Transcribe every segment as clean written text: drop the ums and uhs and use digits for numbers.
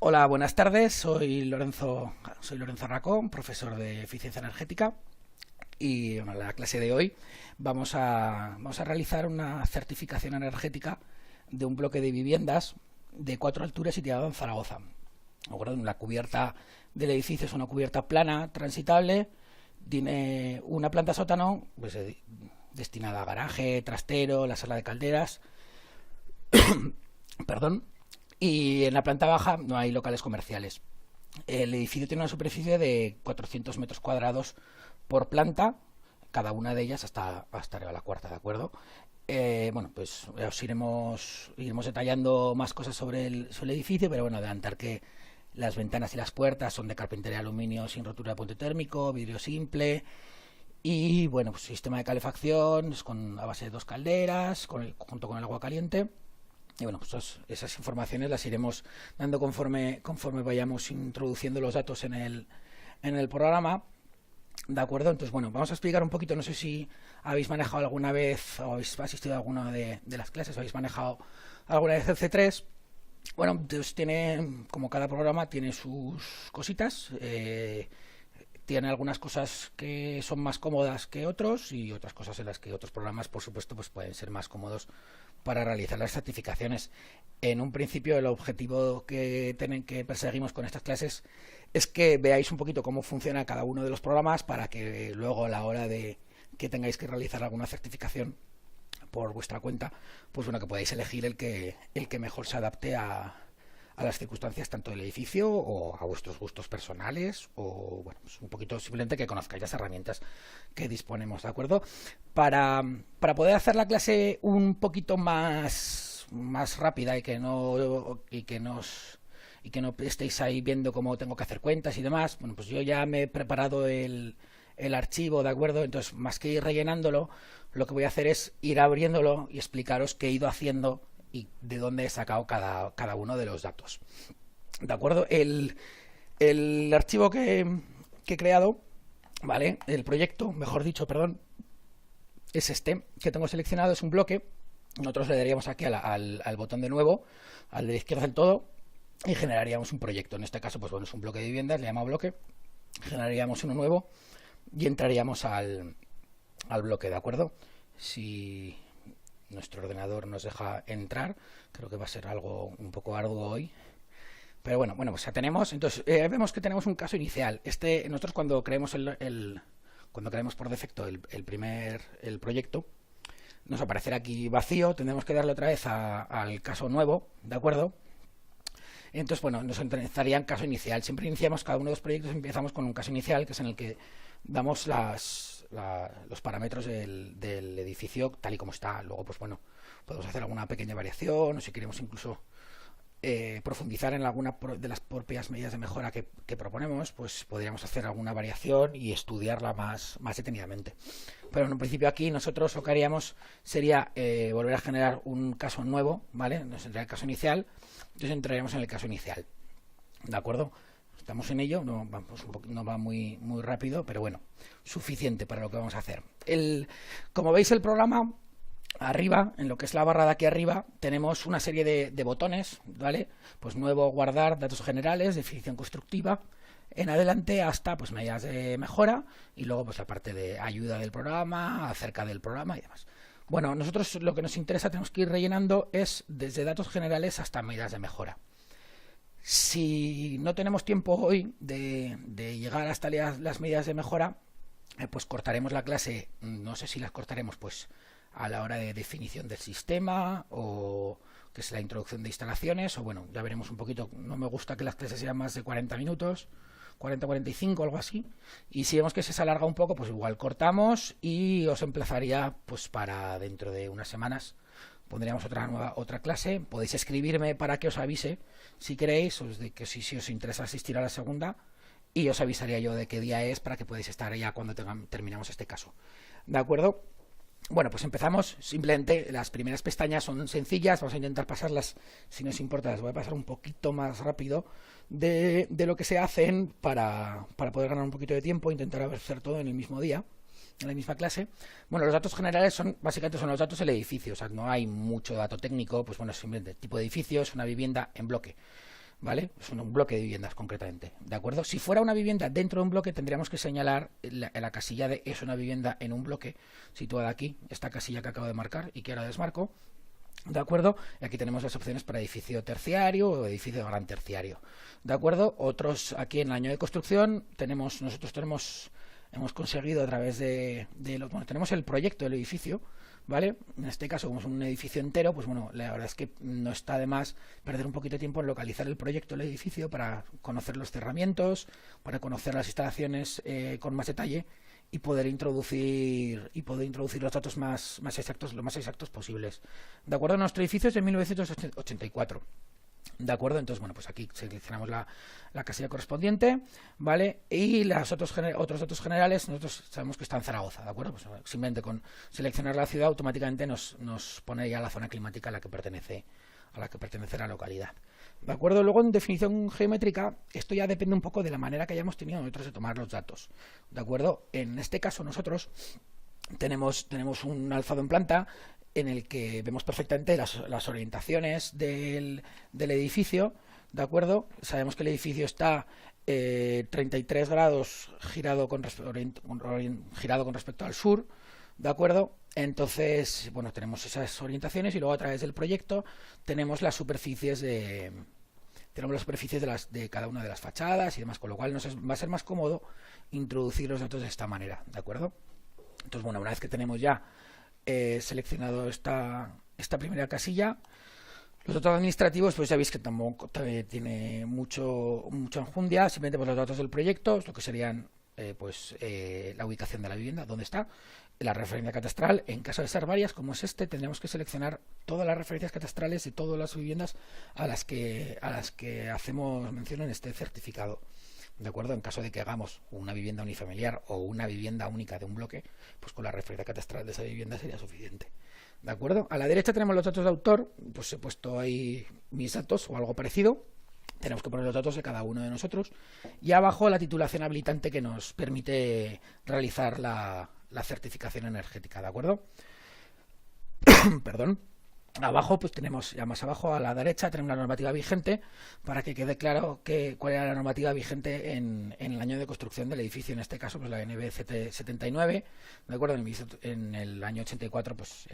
Hola, buenas tardes. Soy Lorenzo Racón, profesor de eficiencia energética. Y en la clase de hoy vamos a realizar una certificación energética de un bloque de viviendas de 4 alturas situado en Zaragoza. ¿De acuerdo? La cubierta del edificio es una cubierta plana, transitable, tiene una planta sótano pues, destinada a garaje, trastero, la sala de calderas, perdón, y en la planta baja no hay locales comerciales. El edificio tiene una superficie de 400 metros cuadrados por planta, cada una de ellas hasta arriba la cuarta, ¿de acuerdo? Bueno, pues os iremos detallando más cosas sobre el edificio, pero bueno, adelantar que las ventanas y las puertas son de carpintería de aluminio sin rotura de puente térmico, vidrio simple y bueno, pues sistema de calefacción es a base de 2 calderas, junto con el agua caliente. Y bueno, pues esas informaciones las iremos dando conforme vayamos introduciendo los datos en el programa. ¿De acuerdo? Entonces, bueno, vamos a explicar un poquito, no sé si habéis manejado alguna vez o habéis asistido a alguna de las clases, o habéis manejado alguna vez el C3. Bueno, entonces como cada programa tiene sus cositas, tiene algunas cosas que son más cómodas que otros y otras cosas en las que otros programas, por supuesto, pues pueden ser más cómodos para realizar las certificaciones. En un principio, el objetivo que perseguimos con estas clases es que veáis un poquito cómo funciona cada uno de los programas para que luego a la hora de que tengáis que realizar alguna certificación por vuestra cuenta, pues bueno, que podáis elegir el que mejor se adapte a las circunstancias tanto del edificio o a vuestros gustos personales o bueno, pues un poquito simplemente que conozcáis las herramientas que disponemos, ¿de acuerdo? Para poder hacer la clase un poquito más rápida y que no estéis ahí viendo cómo tengo que hacer cuentas y demás, bueno, pues yo ya me he preparado el archivo, ¿de acuerdo? Entonces, más que ir rellenándolo, lo que voy a hacer es ir abriéndolo y explicaros qué he ido haciendo y de dónde he sacado cada uno de los datos. ¿De acuerdo? El archivo que he creado, ¿vale? El proyecto, mejor dicho, perdón, es este, que tengo seleccionado, es un bloque. Nosotros le daríamos aquí al botón de nuevo, al de la izquierda del todo, y generaríamos un proyecto. En este caso, pues bueno, es un bloque de viviendas, le llamamos bloque, generaríamos uno nuevo y entraríamos al bloque, ¿de acuerdo? Si nuestro ordenador nos deja entrar, creo que va a ser algo un poco arduo hoy, pero bueno, pues ya tenemos. Entonces vemos que tenemos un caso inicial. Nosotros cuando creemos cuando creemos por defecto el proyecto, nos aparecerá aquí vacío, tendremos que darle otra vez al caso nuevo, ¿de acuerdo? Entonces, bueno, nos empezaría en caso inicial. Siempre iniciamos cada uno de los proyectos, empezamos con un caso inicial, que es en el que damos los parámetros del edificio tal y como está. Luego, pues bueno, podemos hacer alguna pequeña variación o si queremos incluso profundizar en alguna de las propias medidas de mejora que proponemos, pues podríamos hacer alguna variación y estudiarla más detenidamente. Pero en un principio aquí nosotros lo que haríamos sería volver a generar un caso nuevo, ¿vale? Nos entraría el caso inicial, entonces entraríamos en el caso inicial, ¿de acuerdo? Estamos en ello, no va muy rápido, pero bueno, suficiente para lo que vamos a hacer. Como veis, el programa, arriba, en lo que es la barra de aquí arriba, tenemos una serie de botones, ¿vale? Pues nuevo, guardar, datos generales, definición constructiva, en adelante hasta pues medidas de mejora y luego pues la parte de ayuda del programa, acerca del programa y demás. Bueno, nosotros lo que nos interesa, tenemos que ir rellenando es desde datos generales hasta medidas de mejora. Si no tenemos tiempo hoy de llegar hasta las medidas de mejora, pues cortaremos la clase, no sé si las cortaremos pues a la hora de definición del sistema o que es la introducción de instalaciones o bueno, ya veremos un poquito. No me gusta que las clases sean más de 40 minutos, 40-45, algo así, y si vemos que se alarga un poco, pues igual cortamos y os emplazaría pues para dentro de unas semanas pondríamos otra clase. Podéis escribirme para que os avise si queréis, de que si os interesa asistir a la segunda, y os avisaría yo de qué día es para que podáis estar ya cuando terminamos este caso, ¿de acuerdo? Bueno, pues empezamos. Simplemente las primeras pestañas son sencillas, vamos a intentar pasarlas, si no os importa, las voy a pasar un poquito más rápido de lo que se hacen para poder ganar un poquito de tiempo, intentar hacer todo en el mismo día, en la misma clase. Bueno, los datos generales básicamente son los datos del edificio, o sea, no hay mucho dato técnico, pues bueno, simplemente tipo de edificio, es una vivienda en bloque. ¿vale? Es un bloque de viviendas concretamente, ¿de acuerdo? Si fuera una vivienda dentro de un bloque, tendríamos que señalar la casilla de es una vivienda en un bloque, situada aquí, esta casilla que acabo de marcar y que ahora desmarco, ¿de acuerdo? Y aquí tenemos las opciones para edificio terciario o edificio gran terciario, ¿de acuerdo? Otros, aquí en el año de construcción, hemos conseguido a través bueno, tenemos el proyecto del edificio, ¿vale? En este caso, como es un edificio entero, pues bueno, la verdad es que no está de más perder un poquito de tiempo en localizar el proyecto del edificio para conocer los cerramientos, para conocer las instalaciones con más detalle y poder introducir los datos más exactos, lo más exactos posibles. De acuerdo, nuestro edificio es de 1984. ¿De acuerdo? Entonces, bueno, pues aquí seleccionamos la casilla correspondiente, ¿vale? Y los otros datos generales, nosotros sabemos que está en Zaragoza, ¿de acuerdo? Pues simplemente con seleccionar la ciudad automáticamente nos pone ya la zona climática a la que pertenece la localidad. ¿De acuerdo? Luego, en definición geométrica, esto ya depende un poco de la manera que hayamos tenido nosotros de tomar los datos. ¿De acuerdo? En este caso, nosotros tenemos un alzado en planta en el que vemos perfectamente las orientaciones del edificio, ¿de acuerdo? Sabemos que el edificio está 33 grados girado con respecto al sur, ¿de acuerdo? Entonces, bueno, tenemos esas orientaciones y luego a través del proyecto tenemos las superficies de cada una de las fachadas y demás, con lo cual va a ser más cómodo introducir los datos de esta manera, ¿de acuerdo? Entonces, bueno, una vez que tenemos ya seleccionado esta primera casilla, los datos administrativos, pues ya veis que tampoco tiene mucho enjundia, simplemente pues los datos del proyecto, lo que serían la ubicación de la vivienda, dónde está, la referencia catastral. En caso de ser varias, como es tendríamos que seleccionar todas las referencias catastrales de todas las viviendas a las que hacemos mención en este certificado. ¿De acuerdo? En caso de que hagamos una vivienda unifamiliar o una vivienda única de un bloque, pues con la referencia catastral de esa vivienda sería suficiente. ¿De acuerdo? A la derecha tenemos los datos de autor, pues he puesto ahí mis datos o algo parecido. Tenemos que poner los datos de cada uno de nosotros. Y abajo la titulación habilitante que nos permite realizar la certificación energética, ¿de acuerdo? Perdón. Abajo, pues tenemos, ya más abajo a la derecha, tenemos la normativa vigente para que quede claro cuál era la normativa vigente en el año de construcción del edificio. En este caso, pues la NB 79, ¿de acuerdo? En el año 84, pues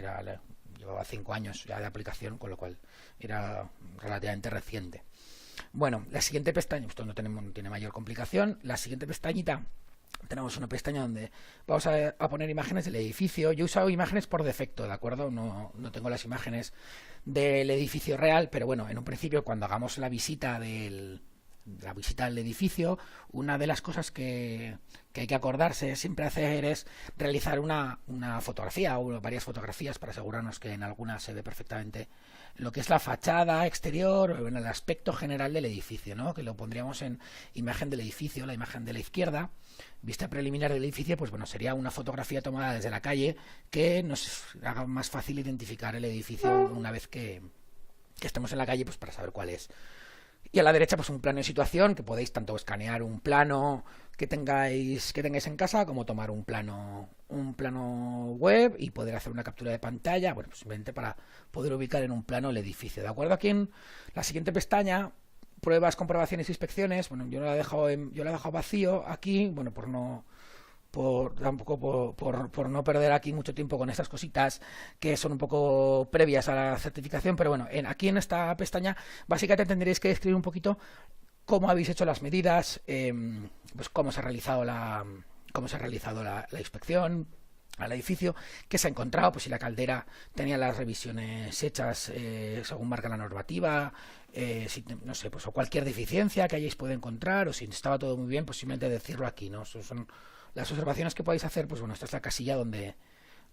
llevaba 5 años ya de aplicación, con lo cual era relativamente reciente. Bueno, la siguiente pestaña, esto no tiene mayor complicación. La siguiente pestañita, tenemos una pestaña donde vamos a poner imágenes del edificio. Yo he usado imágenes por defecto, ¿de acuerdo? No tengo las imágenes del edificio real, pero bueno, en un principio cuando hagamos la visita del edificio, una de las cosas que hay que acordarse siempre hacer es realizar una fotografía o varias fotografías para asegurarnos que en alguna se ve perfectamente lo que es la fachada exterior o en el aspecto general del edificio, ¿no? Que lo pondríamos en imagen del edificio, la imagen de la izquierda, vista preliminar del edificio, pues bueno, sería una fotografía tomada desde la calle que nos haga más fácil identificar el edificio una vez que estemos en la calle, pues para saber cuál es. Y a la derecha, pues un plano de situación, que podéis tanto escanear un plano que tengáis en casa, como tomar un plano web y poder hacer una captura de pantalla, bueno, pues simplemente para poder ubicar en un plano el edificio. ¿De acuerdo? Aquí en la siguiente pestaña, pruebas, comprobaciones e inspecciones, bueno, yo la he dejado vacío aquí, bueno, por no perder aquí mucho tiempo con estas cositas que son un poco previas a la certificación, pero bueno, aquí en esta pestaña básicamente tendréis que escribir un poquito cómo habéis hecho las medidas, pues cómo se ha realizado la inspección al edificio, qué se ha encontrado, pues si la caldera tenía las revisiones hechas según marca la normativa, si, no sé, pues o cualquier deficiencia que hayáis podido encontrar, o si estaba todo muy bien, pues simplemente decirlo aquí, ¿no? Eso son las observaciones que podéis hacer, pues bueno, esta es la casilla donde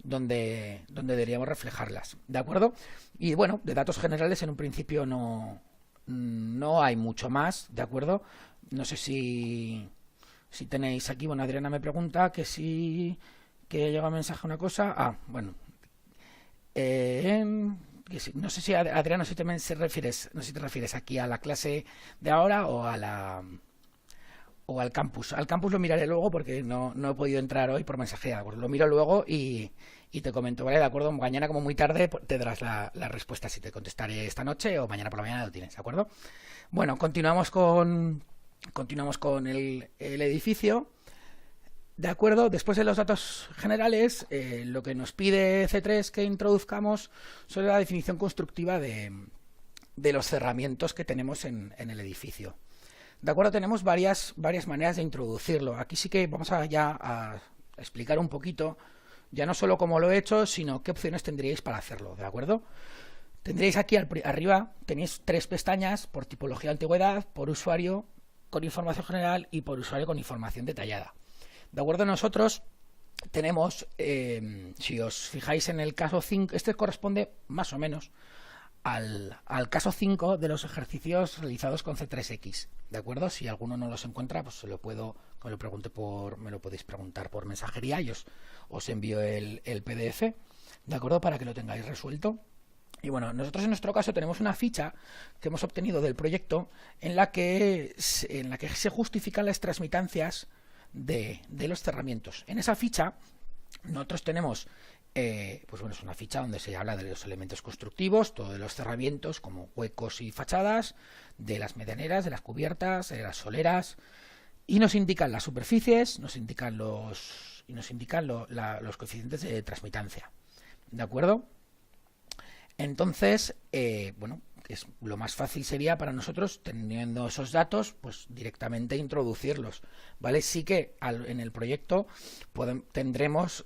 deberíamos reflejarlas, ¿de acuerdo? Y bueno, de datos generales en un principio no hay mucho más, ¿de acuerdo? No sé si tenéis aquí, bueno, Adriana me pregunta que llega un mensaje una cosa, bueno, no sé si Adriana, si también no sé si te refieres aquí a la clase de ahora o a la o al campus. Al campus lo miraré luego porque no he podido entrar hoy por mensajería. Pues lo miro luego y te comento, ¿vale? De acuerdo, mañana como muy tarde te darás la respuesta, si te contestaré esta noche o mañana por la mañana lo tienes, ¿de acuerdo? Bueno, continuamos con el edificio. De acuerdo, después de los datos generales, lo que nos pide C3 que introduzcamos sobre la definición constructiva de los cerramientos que tenemos en el edificio. De acuerdo, tenemos varias maneras de introducirlo. Aquí sí que vamos a explicar un poquito, ya no solo cómo lo he hecho, sino qué opciones tendríais para hacerlo, ¿de acuerdo? Tendréis aquí arriba, tenéis 3 pestañas: por tipología de antigüedad, por usuario con información general y por usuario con información detallada. De acuerdo, nosotros tenemos, si os fijáis en el caso 5, este corresponde más o menos al caso 5 de los ejercicios realizados con C3X. ¿De acuerdo? Si alguno no los encuentra, pues me lo podéis preguntar por mensajería y os envío el PDF, ¿de acuerdo? Para que lo tengáis resuelto. Y bueno, nosotros en nuestro caso tenemos una ficha que hemos obtenido del proyecto en la que se justifican las transmitancias de los cerramientos. En esa ficha nosotros tenemos pues bueno, es una ficha donde se habla de los elementos constructivos, todos de los cerramientos como huecos y fachadas, de las medianeras, de las cubiertas, de las soleras, y nos indican las superficies, nos indican los coeficientes de transmitancia. ¿De acuerdo? Entonces, bueno, lo más fácil sería para nosotros, teniendo esos datos, pues directamente introducirlos, ¿vale? Sí que en el proyecto tendremos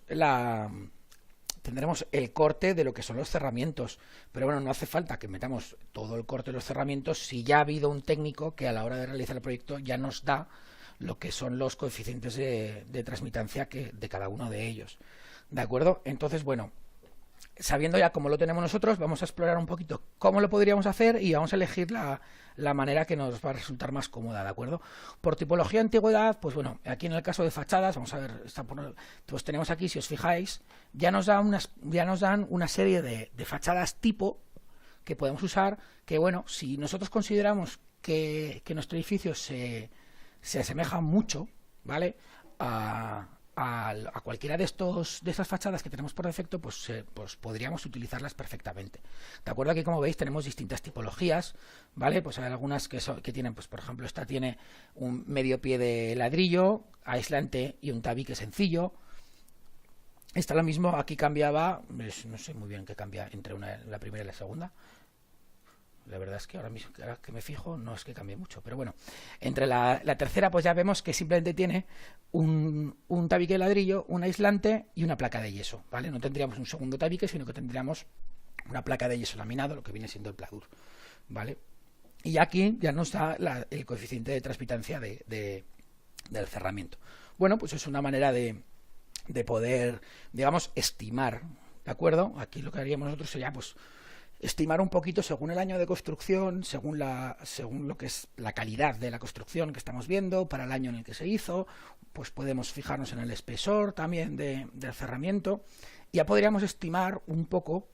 el corte de lo que son los cerramientos, pero bueno, no hace falta que metamos todo el corte de los cerramientos si ya ha habido un técnico que a la hora de realizar el proyecto ya nos da lo que son los coeficientes de transmitancia de cada uno de ellos. ¿De acuerdo? Entonces, bueno, sabiendo ya cómo lo tenemos nosotros, vamos a explorar un poquito cómo lo podríamos hacer y vamos a elegir la manera que nos va a resultar más cómoda, ¿de acuerdo? Por tipología de antigüedad, pues bueno, aquí en el caso de fachadas, vamos a ver, pues tenemos aquí, si os fijáis, ya nos dan una serie de fachadas tipo que podemos usar, que bueno, si nosotros consideramos que nuestro edificio se asemeja mucho, ¿vale?, a cualquiera de esas fachadas que tenemos por defecto, pues podríamos utilizarlas perfectamente. De acuerdo, aquí como veis tenemos distintas tipologías, ¿vale? Pues hay algunas que tienen, pues por ejemplo, esta tiene un medio pie de ladrillo, aislante y un tabique sencillo. Esta lo mismo, aquí cambiaba, no sé muy bien qué cambia entre la primera y la segunda. La verdad es que ahora mismo que me fijo no es que cambie mucho, pero bueno, entre la tercera pues ya vemos que simplemente tiene un tabique de ladrillo, un aislante y una placa de yeso, ¿vale? No tendríamos un segundo tabique, sino que tendríamos una placa de yeso laminado, lo que viene siendo el pladur, ¿vale? Y aquí ya nos da el coeficiente de transmitancia del cerramiento. Bueno, pues es una manera de poder, digamos, estimar, ¿de acuerdo? Aquí lo que haríamos nosotros sería, pues, estimar un poquito según el año de construcción, según lo que es la calidad de la construcción que estamos viendo, para el año en el que se hizo, pues podemos fijarnos en el espesor también del cerramiento. Ya podríamos estimar un poco,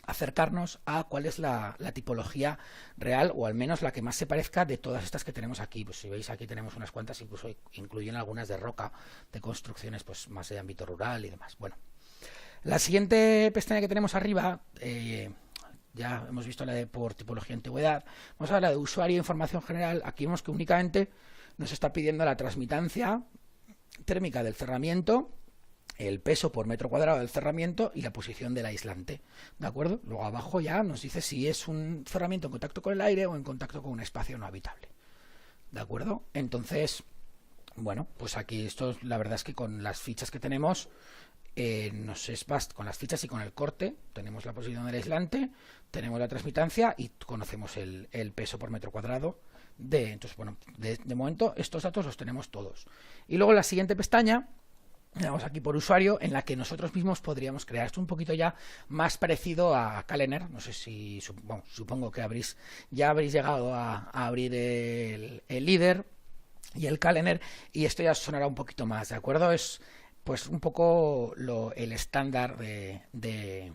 acercarnos a cuál es la tipología real, o al menos la que más se parezca de todas estas que tenemos aquí. Pues si veis, aquí tenemos unas cuantas, incluso incluyen algunas de roca, de construcciones pues más de ámbito rural y demás. Bueno, la siguiente pestaña que tenemos arriba, ya hemos visto la de por tipología de antigüedad, vamos a ver la de usuario e información general. Aquí vemos que únicamente nos está pidiendo la transmitancia térmica del cerramiento, el peso por metro cuadrado del cerramiento y la posición del aislante, ¿de acuerdo? Luego abajo ya nos dice si es un cerramiento en contacto con el aire o en contacto con un espacio no habitable, ¿de acuerdo? Entonces, bueno, pues aquí la verdad es que con las fichas que tenemos, con las fichas y con el corte, tenemos la posición del aislante, tenemos la transmitancia y conocemos el peso por metro cuadrado. Entonces, bueno, de momento estos datos los tenemos todos. Y luego la siguiente pestaña, vamos aquí por usuario, en la que nosotros mismos podríamos crear. Esto un poquito ya más parecido a Calendar. No sé si, bueno, supongo que ya habréis llegado a abrir el líder y el Calendar, y esto ya sonará un poquito más, ¿de acuerdo? Es pues un poco el estándar de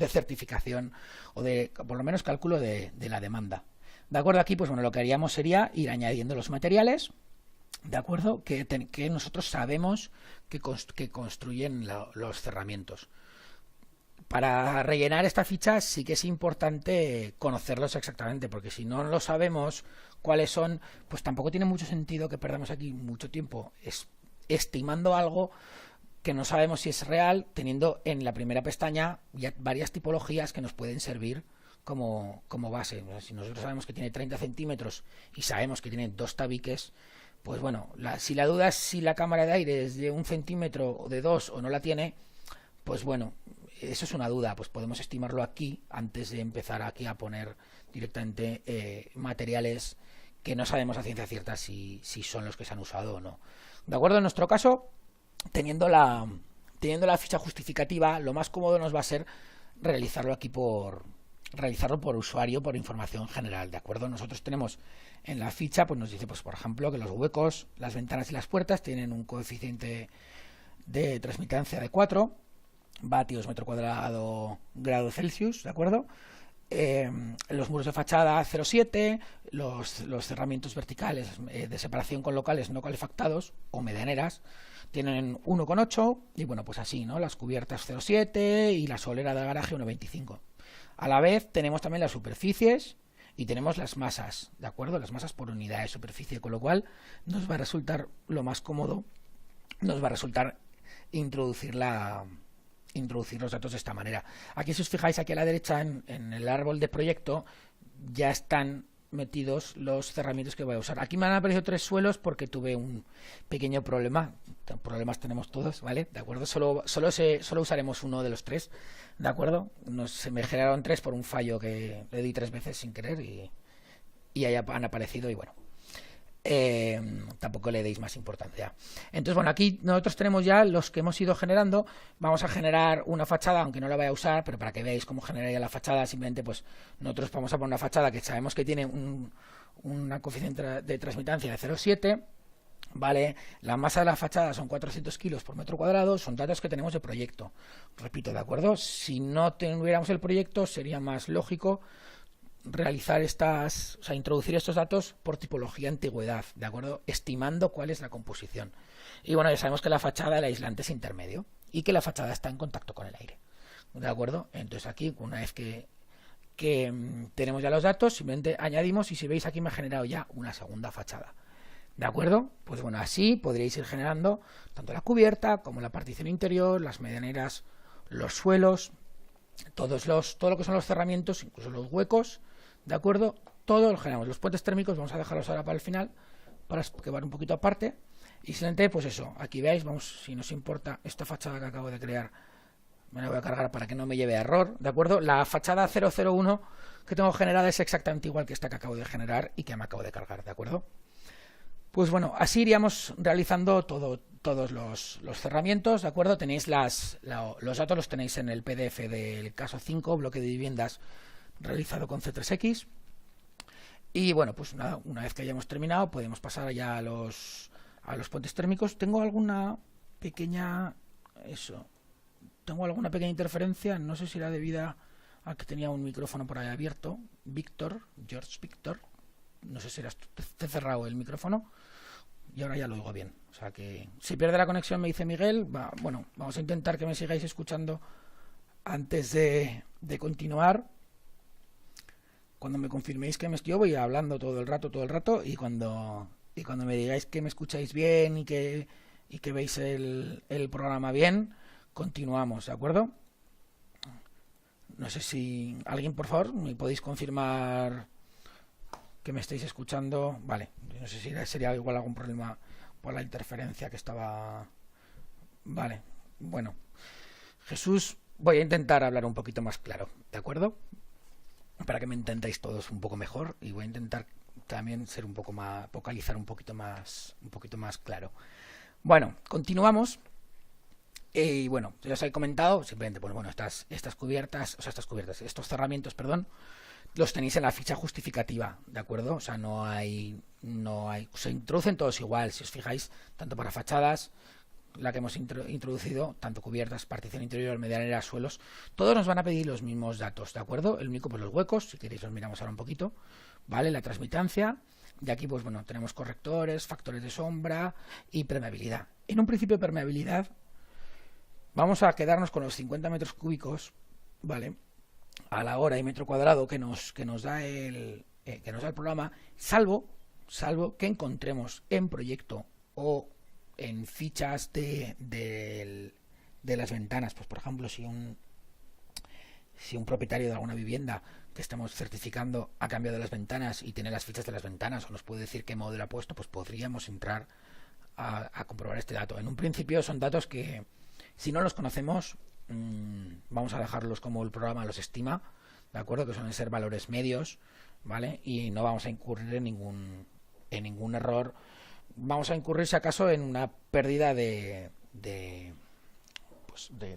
certificación, o por lo menos cálculo de la demanda, ¿De acuerdo? Aquí, pues bueno, lo que haríamos sería ir añadiendo los materiales, ¿de acuerdo? Que nosotros sabemos que construyen los cerramientos. Para rellenar esta ficha sí que es importante conocerlos exactamente, porque si no lo sabemos cuáles son, pues tampoco tiene mucho sentido que perdamos aquí mucho tiempo estimando algo que no sabemos si es real, teniendo en la primera pestaña ya varias tipologías que nos pueden servir como base. Si nosotros sabemos que tiene 30 centímetros y sabemos que tiene 2 tabiques, pues bueno, si la duda es si la cámara de aire es de 1 centímetro o de 2 o no la tiene, pues bueno, eso es una duda, pues podemos estimarlo aquí antes de empezar aquí a poner directamente materiales que no sabemos a ciencia cierta si son los que se han usado o no. ¿De acuerdo? En nuestro caso, teniendo la ficha justificativa, lo más cómodo nos va a ser realizarlo por usuario, por información general, ¿de acuerdo? Nosotros tenemos en la ficha, pues nos dice, pues por ejemplo, que los huecos, las ventanas y las puertas tienen un coeficiente de transmitancia de 4 vatios metro cuadrado grado Celsius, ¿de acuerdo? Los muros de fachada 0,7, los cerramientos verticales de separación con locales no calefactados o medianeras tienen 1,8 y bueno, pues así, ¿no? Las cubiertas 0,7 y la solera del garaje 1,25. A la vez tenemos también las superficies y tenemos las masas, ¿de acuerdo? Las masas por unidad de superficie, con lo cual nos va a resultar lo más cómodo, nos va a resultar introducir los datos de esta manera. Aquí, si os fijáis, aquí a la derecha en el árbol de proyecto ya están metidos los cerramientos que voy a usar. Aquí me han aparecido 3 suelos porque tuve un pequeño problema. Problemas tenemos todos, ¿vale? ¿De acuerdo? Solo usaremos uno de los 3, ¿de acuerdo? Se me generaron 3 por un fallo que le di 3 veces sin querer y ahí han aparecido y bueno. Tampoco le deis más importancia. Entonces, bueno, aquí nosotros tenemos ya los que hemos ido generando. Vamos a generar una fachada, aunque no la voy a usar, pero para que veáis cómo generaría la fachada, simplemente pues nosotros vamos a poner una fachada que sabemos que tiene una coeficiente de transmitancia de 0,7, ¿vale? La masa de la fachada son 400 kilos por metro cuadrado, son datos que tenemos de proyecto. Repito, ¿de acuerdo? Si no tuviéramos el proyecto, sería más lógico realizar introducir estos datos por tipología antigüedad, ¿de acuerdo? Estimando cuál es la composición. Y bueno, ya sabemos que la fachada, el aislante es intermedio y que la fachada está en contacto con el aire, ¿de acuerdo? Entonces aquí, una vez que tenemos ya los datos, simplemente añadimos y si veis aquí me ha generado ya una segunda fachada, ¿de acuerdo? Pues bueno, así podríais ir generando tanto la cubierta como la partición interior, las medianeras, los suelos, todo lo que son los cerramientos, incluso los huecos, ¿de acuerdo? Todo lo generamos. Los puentes térmicos vamos a dejarlos ahora para el final, para que van un poquito aparte. Y simplemente, pues eso, aquí veis, vamos, si nos importa, esta fachada que acabo de crear, me la voy a cargar para que no me lleve a error, ¿de acuerdo? La fachada 001 que tengo generada es exactamente igual que esta que acabo de generar y que me acabo de cargar, ¿de acuerdo? Pues bueno, así iríamos realizando todos los cerramientos, ¿de acuerdo? Tenéis los datos, los tenéis en el PDF del caso 5, bloque de viviendas realizado con C3X. Y bueno, pues nada, una vez que hayamos terminado, podemos pasar ya a los puentes térmicos. Tengo alguna pequeña interferencia, no sé si era debida a que tenía un micrófono por ahí abierto. George Víctor, no sé si te he cerrado el micrófono y ahora ya lo oigo bien. O sea que si pierde la conexión, me dice Miguel. Bueno, vamos a intentar que me sigáis escuchando antes de continuar. Cuando me confirméis que yo voy hablando todo el rato y cuando me digáis que me escucháis bien y que veis el programa bien, continuamos, ¿de acuerdo? No sé si alguien, por favor, me podéis confirmar que me estáis escuchando. Vale, no sé si sería igual algún problema por la interferencia que estaba. Vale, bueno, Jesús, voy a intentar hablar un poquito más claro, ¿de acuerdo? Para que me entendáis todos un poco mejor y voy a intentar también ser un poco más, vocalizar un poquito más claro. Bueno, continuamos. Y bueno, ya os he comentado, simplemente, pues bueno, estos cerramientos, perdón, los tenéis en la ficha justificativa, ¿de acuerdo? O sea, no hay, se introducen todos igual, si os fijáis, tanto para fachadas la que hemos introducido, tanto cubiertas, partición interior, medianera, suelos, todos nos van a pedir los mismos datos, ¿de acuerdo? El único, pues los huecos, si queréis los miramos ahora un poquito, ¿vale? La transmitancia, y aquí, pues bueno, tenemos correctores, factores de sombra y permeabilidad. En un principio de permeabilidad, vamos a quedarnos con los 50 metros cúbicos, ¿vale? A la hora y metro cuadrado que nos da el programa, salvo que encontremos en proyecto o en fichas de las ventanas, pues por ejemplo, si un propietario de alguna vivienda que estamos certificando ha cambiado las ventanas y tiene las fichas de las ventanas o nos puede decir qué modelo ha puesto, pues podríamos entrar a comprobar este dato. En un principio son datos que, si no los conocemos, vamos a dejarlos como el programa los estima, ¿de acuerdo? Que suelen ser valores medios, ¿vale? Y no vamos a incurrir en ningún error. Vamos a incurrir, si acaso, en una pérdida de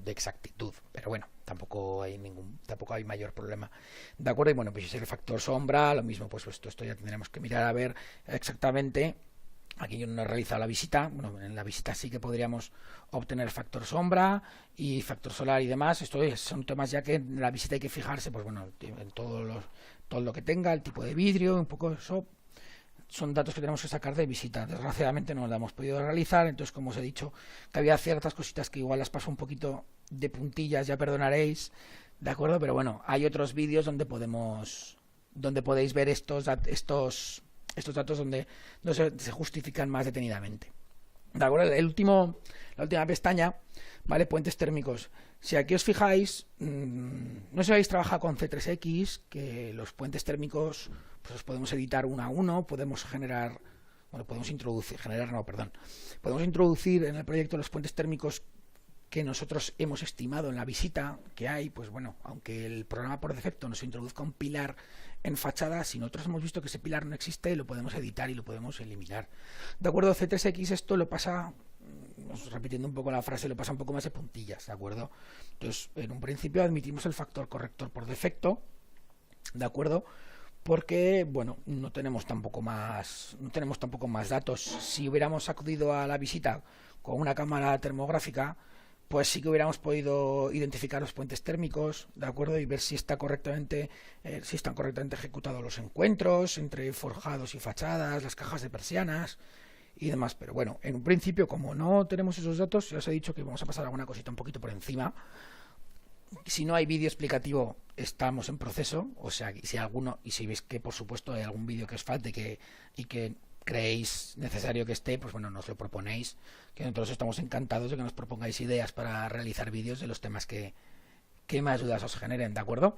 exactitud, pero bueno, tampoco hay mayor problema, ¿de acuerdo? Y bueno, pues si es el factor sombra, lo mismo, pues esto ya tendremos que mirar a ver exactamente. Aquí yo no he realizado la visita, bueno, en la visita sí que podríamos obtener factor sombra y factor solar y demás. Esto son temas ya que en la visita hay que fijarse, pues bueno, en todo lo que tenga, el tipo de vidrio, un poco eso. Son datos que tenemos que sacar de visita. Desgraciadamente no la hemos podido realizar, entonces, como os he dicho, que había ciertas cositas que igual las paso un poquito de puntillas, ya perdonaréis, ¿de acuerdo? Pero bueno, hay otros vídeos donde podéis ver estos datos donde se justifican más detenidamente. ¿De acuerdo? La última pestaña, ¿vale? Puentes térmicos. Si aquí os fijáis, no se habéis trabajado con C3X, que los puentes térmicos pues los podemos editar uno a uno, podemos introducir en el proyecto los puentes térmicos que nosotros hemos estimado en la visita que hay. Pues bueno, aunque el programa por defecto nos introduzca un pilar en fachada, si nosotros hemos visto que ese pilar no existe, lo podemos editar y lo podemos eliminar. De acuerdo, C3X esto lo pasa, repitiendo un poco la frase, lo pasa un poco más de puntillas, ¿de acuerdo? Entonces, en un principio admitimos el factor corrector por defecto, ¿de acuerdo? Porque, bueno, no tenemos tampoco más datos. Si hubiéramos acudido a la visita con una cámara termográfica, pues sí que hubiéramos podido identificar los puentes térmicos, ¿de acuerdo? Y ver si están correctamente ejecutados los encuentros entre forjados y fachadas, las cajas de persianas y demás. Pero bueno, en un principio, como no tenemos esos datos, ya os he dicho que vamos a pasar alguna cosita un poquito por encima. Si no hay vídeo explicativo, estamos en proceso. O sea, si veis que por supuesto hay algún vídeo que os falte y que creéis necesario que esté, pues bueno, nos lo proponéis, que nosotros estamos encantados de que nos propongáis ideas para realizar vídeos de los temas que más dudas os generen, ¿de acuerdo?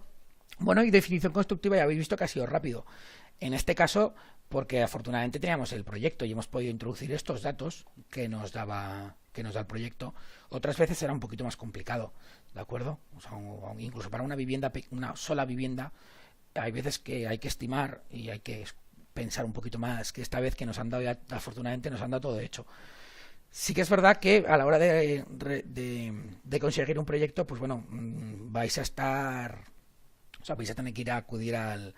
Bueno, y definición constructiva ya habéis visto que ha sido rápido. En este caso, porque afortunadamente teníamos el proyecto y hemos podido introducir estos datos que nos da el proyecto. Otras veces era un poquito más complicado, ¿de acuerdo? O sea, incluso para una sola vivienda, hay veces que hay que estimar y hay que pensar un poquito más, que esta vez que nos han dado, ya afortunadamente nos han dado todo hecho. Sí que es verdad que a la hora de conseguir un proyecto, pues bueno, vais a tener que ir a acudir al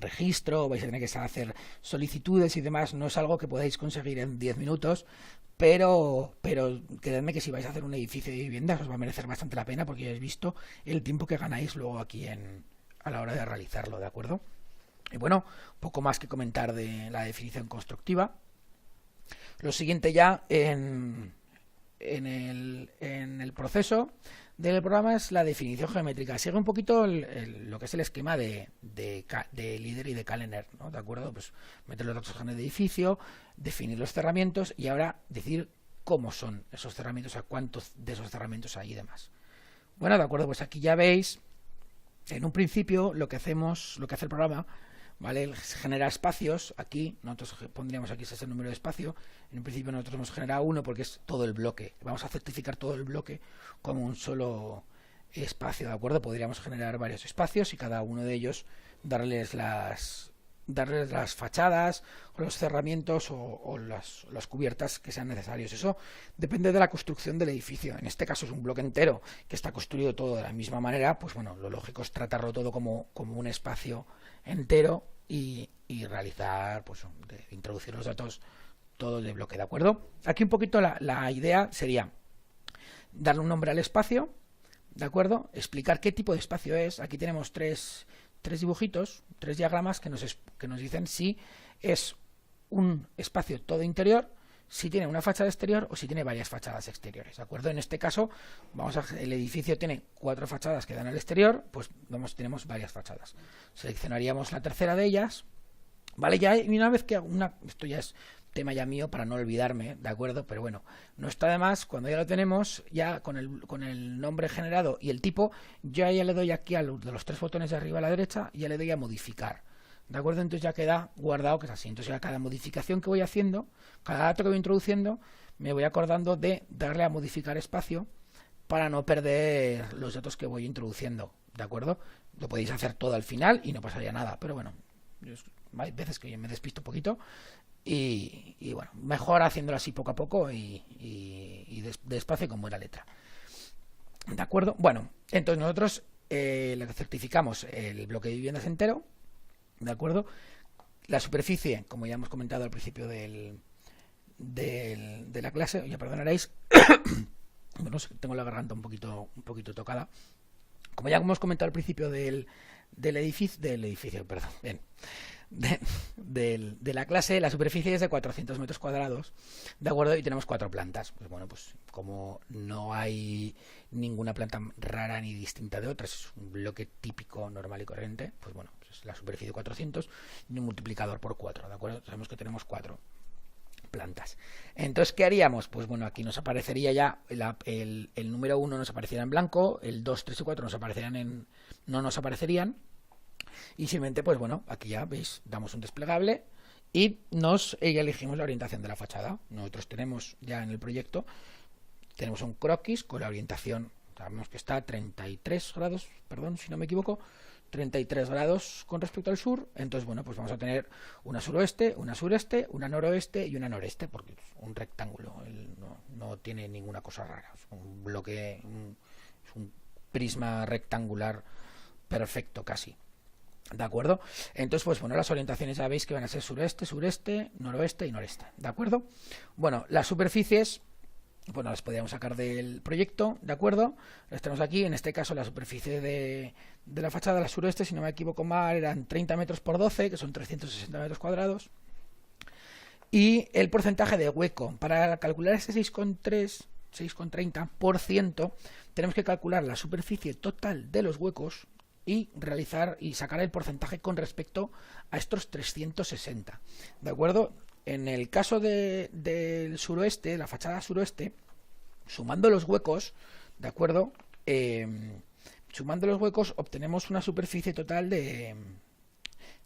registro, vais a tener que hacer solicitudes y demás. No es algo que podáis conseguir en 10 minutos, pero creedme que si vais a hacer un edificio de viviendas os va a merecer bastante la pena, porque ya habéis visto el tiempo que ganáis luego aquí a la hora de realizarlo, ¿de acuerdo? Y bueno, poco más que comentar de la definición constructiva. Lo siguiente ya en el proceso del programa es la definición geométrica. Sigue un poquito lo que es el esquema de líder y de calendar, ¿no? ¿De acuerdo? Pues meter los datos en el edificio, definir los cerramientos y ahora decir cómo son esos cerramientos, a cuántos de esos cerramientos hay y demás. Bueno, de acuerdo, pues aquí ya veis, en un principio lo que hace el programa, ¿vale? Genera espacios. Aquí nosotros pondríamos aquí ese número de espacio. En un principio nosotros hemos generado uno porque es todo el bloque. Vamos a certificar todo el bloque como un solo espacio, ¿de acuerdo? Podríamos generar varios espacios y cada uno de ellos darles las fachadas o los cerramientos o las cubiertas que sean necesarios. Eso depende de la construcción del edificio. En este caso es un bloque entero que está construido todo de la misma manera. Pues bueno, lo lógico es tratarlo todo como un espacio entero y realizar, pues introducir los datos todo el bloque, ¿de acuerdo? Aquí un poquito la idea sería darle un nombre al espacio, ¿de acuerdo? Explicar qué tipo de espacio es. Aquí tenemos tres dibujitos, tres diagramas que nos dicen si es un espacio todo interior, si tiene una fachada exterior o si tiene varias fachadas exteriores, ¿de acuerdo? En este caso, el edificio tiene 4 fachadas que dan al exterior, pues tenemos varias fachadas. Seleccionaríamos la tercera de ellas, ¿vale? Ya, y una vez que esto ya es tema ya mío para no olvidarme, ¿de acuerdo? Pero bueno, no está de más, cuando ya lo tenemos, ya con el nombre generado y el tipo, yo ya le doy aquí a de los 3 botones de arriba a la derecha, ya le doy a modificar, ¿de acuerdo? Entonces ya queda guardado que es así. Entonces ya cada modificación que voy haciendo, cada dato que voy introduciendo, me voy acordando de darle a modificar espacio para no perder los datos que voy introduciendo, ¿de acuerdo? Lo podéis hacer todo al final y no pasaría nada, pero bueno, hay veces que yo me despisto un poquito y bueno, mejor haciéndolo así poco a poco y despacio y con buena letra, ¿de acuerdo? Bueno, entonces nosotros le certificamos el bloque de viviendas entero, ¿de acuerdo? La superficie, como ya hemos comentado al principio de la clase, ya perdonaréis, bueno, tengo la garganta un poquito tocada. Como ya hemos comentado al principio del edificio, perdón, bien, de la clase, la superficie es de 400 metros cuadrados, ¿de acuerdo? Y tenemos 4 plantas. Pues bueno, pues como no hay ninguna planta rara ni distinta de otras, es un bloque típico, normal y corriente, pues bueno, pues la superficie de 400 y un multiplicador por 4, ¿de acuerdo? Sabemos que tenemos 4 plantas. Entonces, ¿qué haríamos? Pues bueno, aquí nos aparecería ya el número 1 nos aparecería en blanco, el 2, 3 y 4 no nos aparecerían. Y simplemente, pues bueno, aquí ya veis, damos un desplegable y elegimos la orientación de la fachada. Nosotros tenemos ya en el proyecto, tenemos un croquis con la orientación, sabemos que está a 33 grados, perdón si no me equivoco, 33 grados con respecto al sur. Entonces, bueno, pues vamos a tener una suroeste, una sureste, una noroeste y una noreste, porque es un rectángulo, no tiene ninguna cosa rara, es un bloque, es un prisma rectangular perfecto casi. ¿De acuerdo? Entonces, pues bueno, las orientaciones ya veis que van a ser sureste, sureste, noroeste y noreste. ¿De acuerdo? Bueno, las superficies, bueno, las podríamos sacar del proyecto, ¿de acuerdo? Las tenemos aquí, en este caso la superficie de la fachada, la sureste, si no me equivoco mal, eran 30 metros por 12, que son 360 metros cuadrados. Y el porcentaje de hueco, para calcular ese 6,30%, tenemos que calcular la superficie total de los huecos y sacar el porcentaje con respecto a estos 360, ¿de acuerdo? En el caso del suroeste, la fachada suroeste, sumando los huecos, ¿de acuerdo? Sumando los huecos obtenemos una superficie total de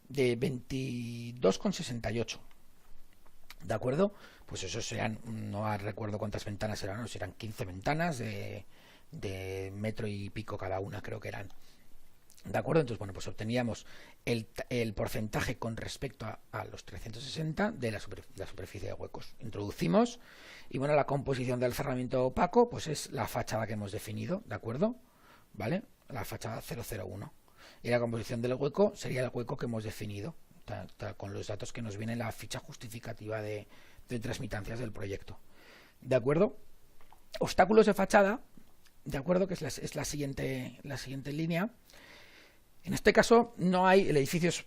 22,68, ¿de acuerdo? Pues eso serán, no recuerdo cuántas ventanas eran, no, serán 15 ventanas de metro y pico cada una, creo que eran. ¿De acuerdo? Entonces, bueno, pues obteníamos el porcentaje con respecto a los 360 de la superficie de huecos. Introducimos y, bueno, la composición del cerramiento opaco, pues es la fachada que hemos definido, ¿de acuerdo? ¿Vale? La fachada 001. Y la composición del hueco sería el hueco que hemos definido, con los datos que nos viene en la ficha justificativa de transmitancias del proyecto. ¿De acuerdo? Obstáculos de fachada, ¿de acuerdo? Que es la siguiente línea. En este caso no hay, el edificio es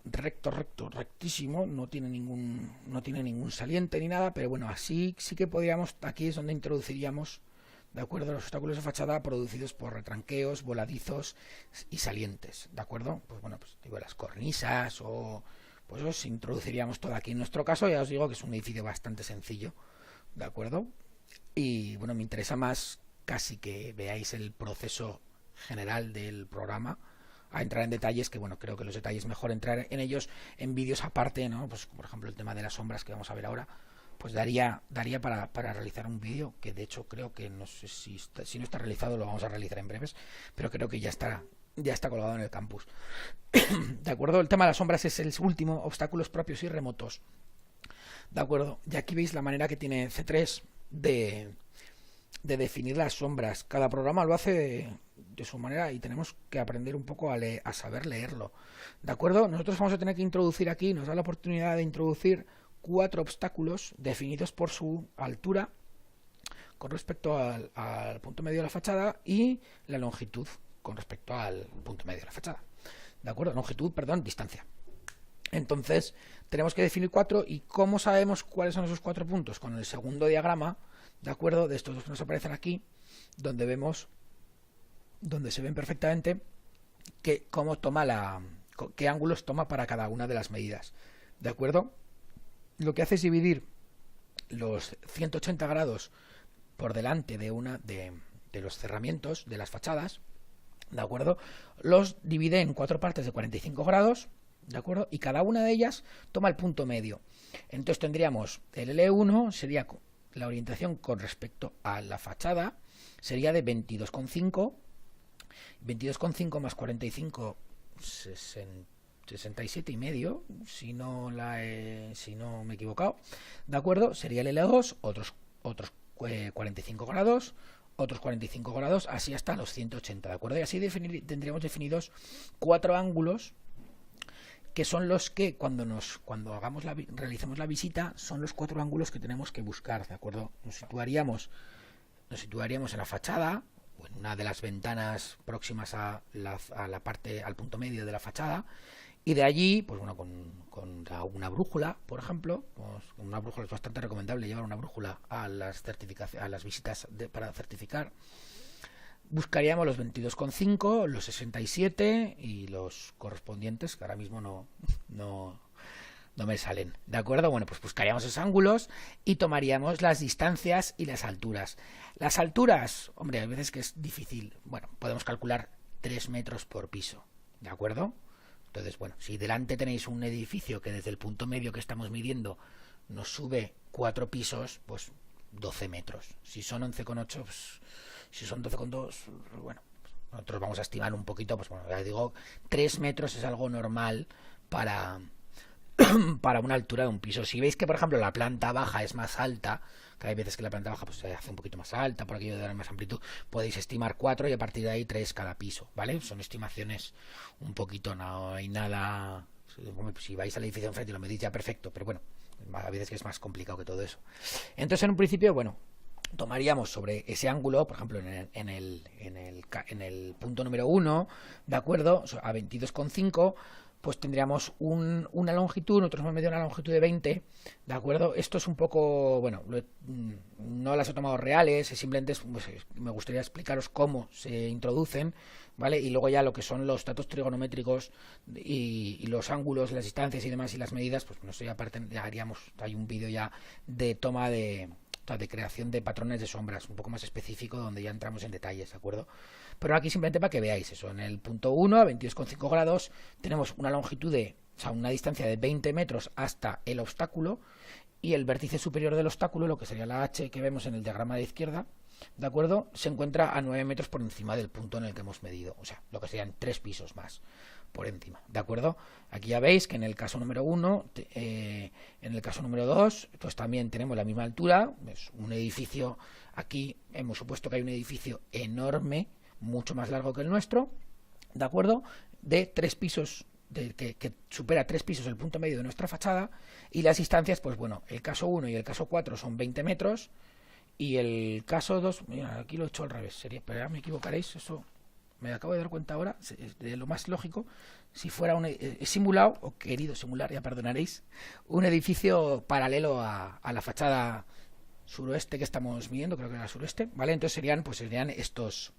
rectísimo, no tiene ningún saliente ni nada, pero bueno, así sí que podríamos, aquí es donde introduciríamos, ¿de acuerdo?, los obstáculos de fachada producidos por retranqueos, voladizos y salientes, ¿de acuerdo? Pues bueno, pues digo, las cornisas pues os introduciríamos todo aquí. En nuestro caso ya os digo que es un edificio bastante sencillo, ¿de acuerdo? Y bueno, me interesa más casi que veáis el proceso general del programa a entrar en detalles, que bueno, creo que los detalles mejor entrar en ellos en vídeos aparte, ¿no? Pues por ejemplo el tema de las sombras que vamos a ver ahora, pues daría para realizar un vídeo, que de hecho creo que no sé si no está realizado, lo vamos a realizar en breves, pero creo que ya está colgado en el campus. De acuerdo, el tema de las sombras es el último, obstáculos propios y remotos. De acuerdo, y aquí veis la manera que tiene C3 de definir las sombras. Cada programa lo hace de su manera y tenemos que aprender un poco a saber leerlo. ¿De acuerdo? Nosotros vamos a tener que introducir aquí, nos da la oportunidad de introducir 4 obstáculos definidos por su altura con respecto al punto medio de la fachada y la longitud con respecto al punto medio de la fachada. ¿De acuerdo? Longitud, perdón, distancia. Entonces, tenemos que definir 4, y ¿cómo sabemos cuáles son esos 4 puntos? Con el segundo diagrama, ¿de acuerdo? De estos dos que nos aparecen aquí, donde vemos, donde se ven perfectamente cómo toma qué ángulos toma para cada una de las medidas. ¿De acuerdo? Lo que hace es dividir los 180 grados por delante de los cerramientos de las fachadas, ¿de acuerdo? Los divide en 4 partes de 45 grados, ¿de acuerdo? Y cada una de ellas toma el punto medio. Entonces tendríamos el L1, sería la orientación con respecto a la fachada, sería de 22,5, 22,5 más 45, 67,5, si no me he equivocado, ¿de acuerdo? Sería el L2, otros 45 grados, otros 45 grados, así hasta los 180, ¿de acuerdo? Y así tendríamos definidos 4 ángulos, que son los que cuando realicemos la visita, son los 4 ángulos que tenemos que buscar, ¿de acuerdo? Nos situaríamos en la fachada, o en una de las ventanas próximas a la parte, al punto medio de la fachada, y de allí, pues bueno, con una brújula, por ejemplo, pues una brújula es bastante recomendable llevar una brújula a las visitas para certificar. Buscaríamos los 22,5, los 67 y los correspondientes, que ahora mismo no me salen, ¿de acuerdo? Bueno, pues buscaríamos esos ángulos y tomaríamos las distancias y las alturas. Las alturas, hombre, a veces que es difícil. Bueno, podemos calcular 3 metros por piso, ¿de acuerdo? Entonces, bueno, si delante tenéis un edificio que desde el punto medio que estamos midiendo nos sube 4 pisos, pues 12 metros. Si son 11,8, pues, si son 12,2, bueno, nosotros vamos a estimar un poquito, pues bueno, ya digo, 3 metros es algo normal para una altura de un piso. Si veis que, por ejemplo, la planta baja es más alta, que hay veces que la planta baja pues se hace un poquito más alta, por aquello de dar más amplitud, podéis estimar 4 y a partir de ahí 3 cada piso, ¿vale? Son estimaciones un poquito, no hay nada. Si vais al edificio enfrente y lo medís ya perfecto, pero bueno, a veces que es más complicado que todo eso. Entonces, en un principio, bueno, tomaríamos sobre ese ángulo, por ejemplo, en el punto número 1, ¿de acuerdo? A 22,5, pues tendríamos una longitud, nosotros hemos medido una longitud de 20, ¿de acuerdo? Esto es un poco, bueno, no las he tomado reales, simplemente pues, me gustaría explicaros cómo se introducen, ¿vale? Y luego ya lo que son los datos trigonométricos y los ángulos, las distancias y demás y las medidas, pues no sé, aparte ya haríamos, hay un vídeo ya de toma de creación de patrones de sombras, un poco más específico, donde ya entramos en detalles, ¿de acuerdo? Pero aquí simplemente para que veáis eso, en el punto 1 a 22,5 grados tenemos una longitud o sea, una distancia de 20 metros hasta el obstáculo, y el vértice superior del obstáculo, lo que sería la H que vemos en el diagrama de izquierda, ¿de acuerdo? Se encuentra a 9 metros por encima del punto en el que hemos medido, o sea, lo que serían 3 pisos más por encima, ¿de acuerdo? Aquí ya veis que en el caso número 1, en el caso número 2, pues también tenemos la misma altura, es un edificio, aquí hemos supuesto que hay un edificio enorme, mucho más largo que el nuestro, ¿de acuerdo? De 3 pisos, que supera 3 pisos el punto medio de nuestra fachada, y las distancias, pues bueno, el caso 1 y el caso 4 son 20 metros, y el caso 2, mira, aquí lo he hecho al revés, pero ya me equivocaréis, eso me acabo de dar cuenta ahora, de lo más lógico, si fuera he simulado, o querido simular, ya perdonaréis, un edificio paralelo a la fachada suroeste que estamos midiendo, creo que era sureste, ¿vale? Entonces serían estos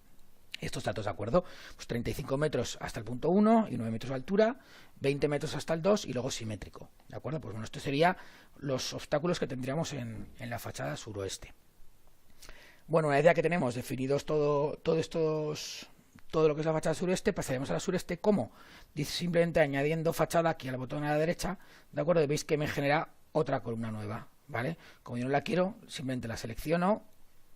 datos, ¿de acuerdo? Pues 35 metros hasta el punto 1 y 9 metros de altura, 20 metros hasta el 2 y luego simétrico, ¿de acuerdo? Pues bueno, esto sería los obstáculos que tendríamos en la fachada suroeste. Bueno, una vez ya que tenemos definidos todo lo que es la fachada sureste, pasaríamos a la sureste. ¿Cómo? Dice simplemente añadiendo fachada aquí al botón a la derecha, ¿de acuerdo? Y veis que me genera otra columna nueva, ¿vale? Como yo no la quiero, simplemente la selecciono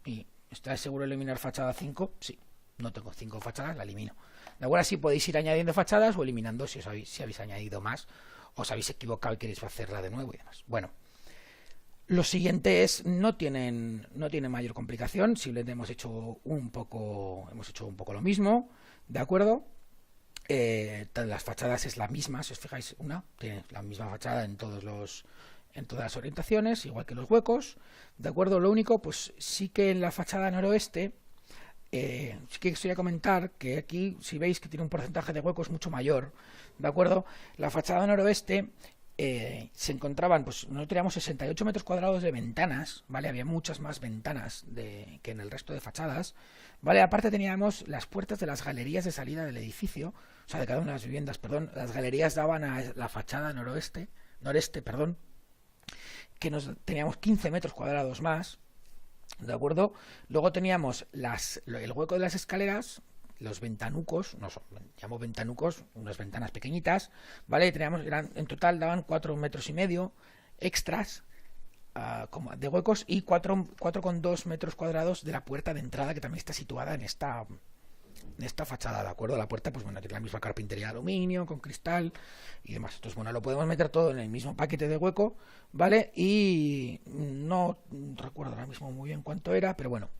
y ¿estáis seguro de eliminar fachada 5? Sí, no tengo 5 fachadas, la elimino. De acuerdo, así podéis ir añadiendo fachadas o eliminando si habéis añadido más, o os habéis equivocado y queréis hacerla de nuevo y demás. Bueno, lo siguiente es, no tiene mayor complicación, simplemente hemos hecho un poco lo mismo, ¿de acuerdo? Las fachadas es la misma, si os fijáis, una tiene la misma fachada en todos los en todas las orientaciones, igual que los huecos, ¿de acuerdo? Lo único, pues sí que en la fachada noroeste, sí que quería comentar que aquí, si veis que tiene un porcentaje de huecos mucho mayor, ¿de acuerdo? La fachada noroeste se encontraban, pues nosotros teníamos 68 metros cuadrados de ventanas, ¿vale? Había muchas más ventanas que en el resto de fachadas, ¿vale? Aparte teníamos las puertas de las galerías de salida del edificio, o sea, de cada una de las viviendas, perdón, las galerías daban a la fachada noreste, perdón, que teníamos 15 metros cuadrados más, ¿de acuerdo? Luego teníamos el hueco de las escaleras, los ventanucos, no son, llamo ventanucos, unas ventanas pequeñitas, ¿vale? Teníamos, en total daban 4,5 metros extras de huecos y 4,2 metros cuadrados de la puerta de entrada, que también está situada en esta fachada, ¿de acuerdo? La puerta, pues bueno, tiene la misma carpintería de aluminio, con cristal y demás. Entonces, bueno, lo podemos meter todo en el mismo paquete de hueco, ¿vale? Y no recuerdo ahora mismo muy bien cuánto era, pero bueno,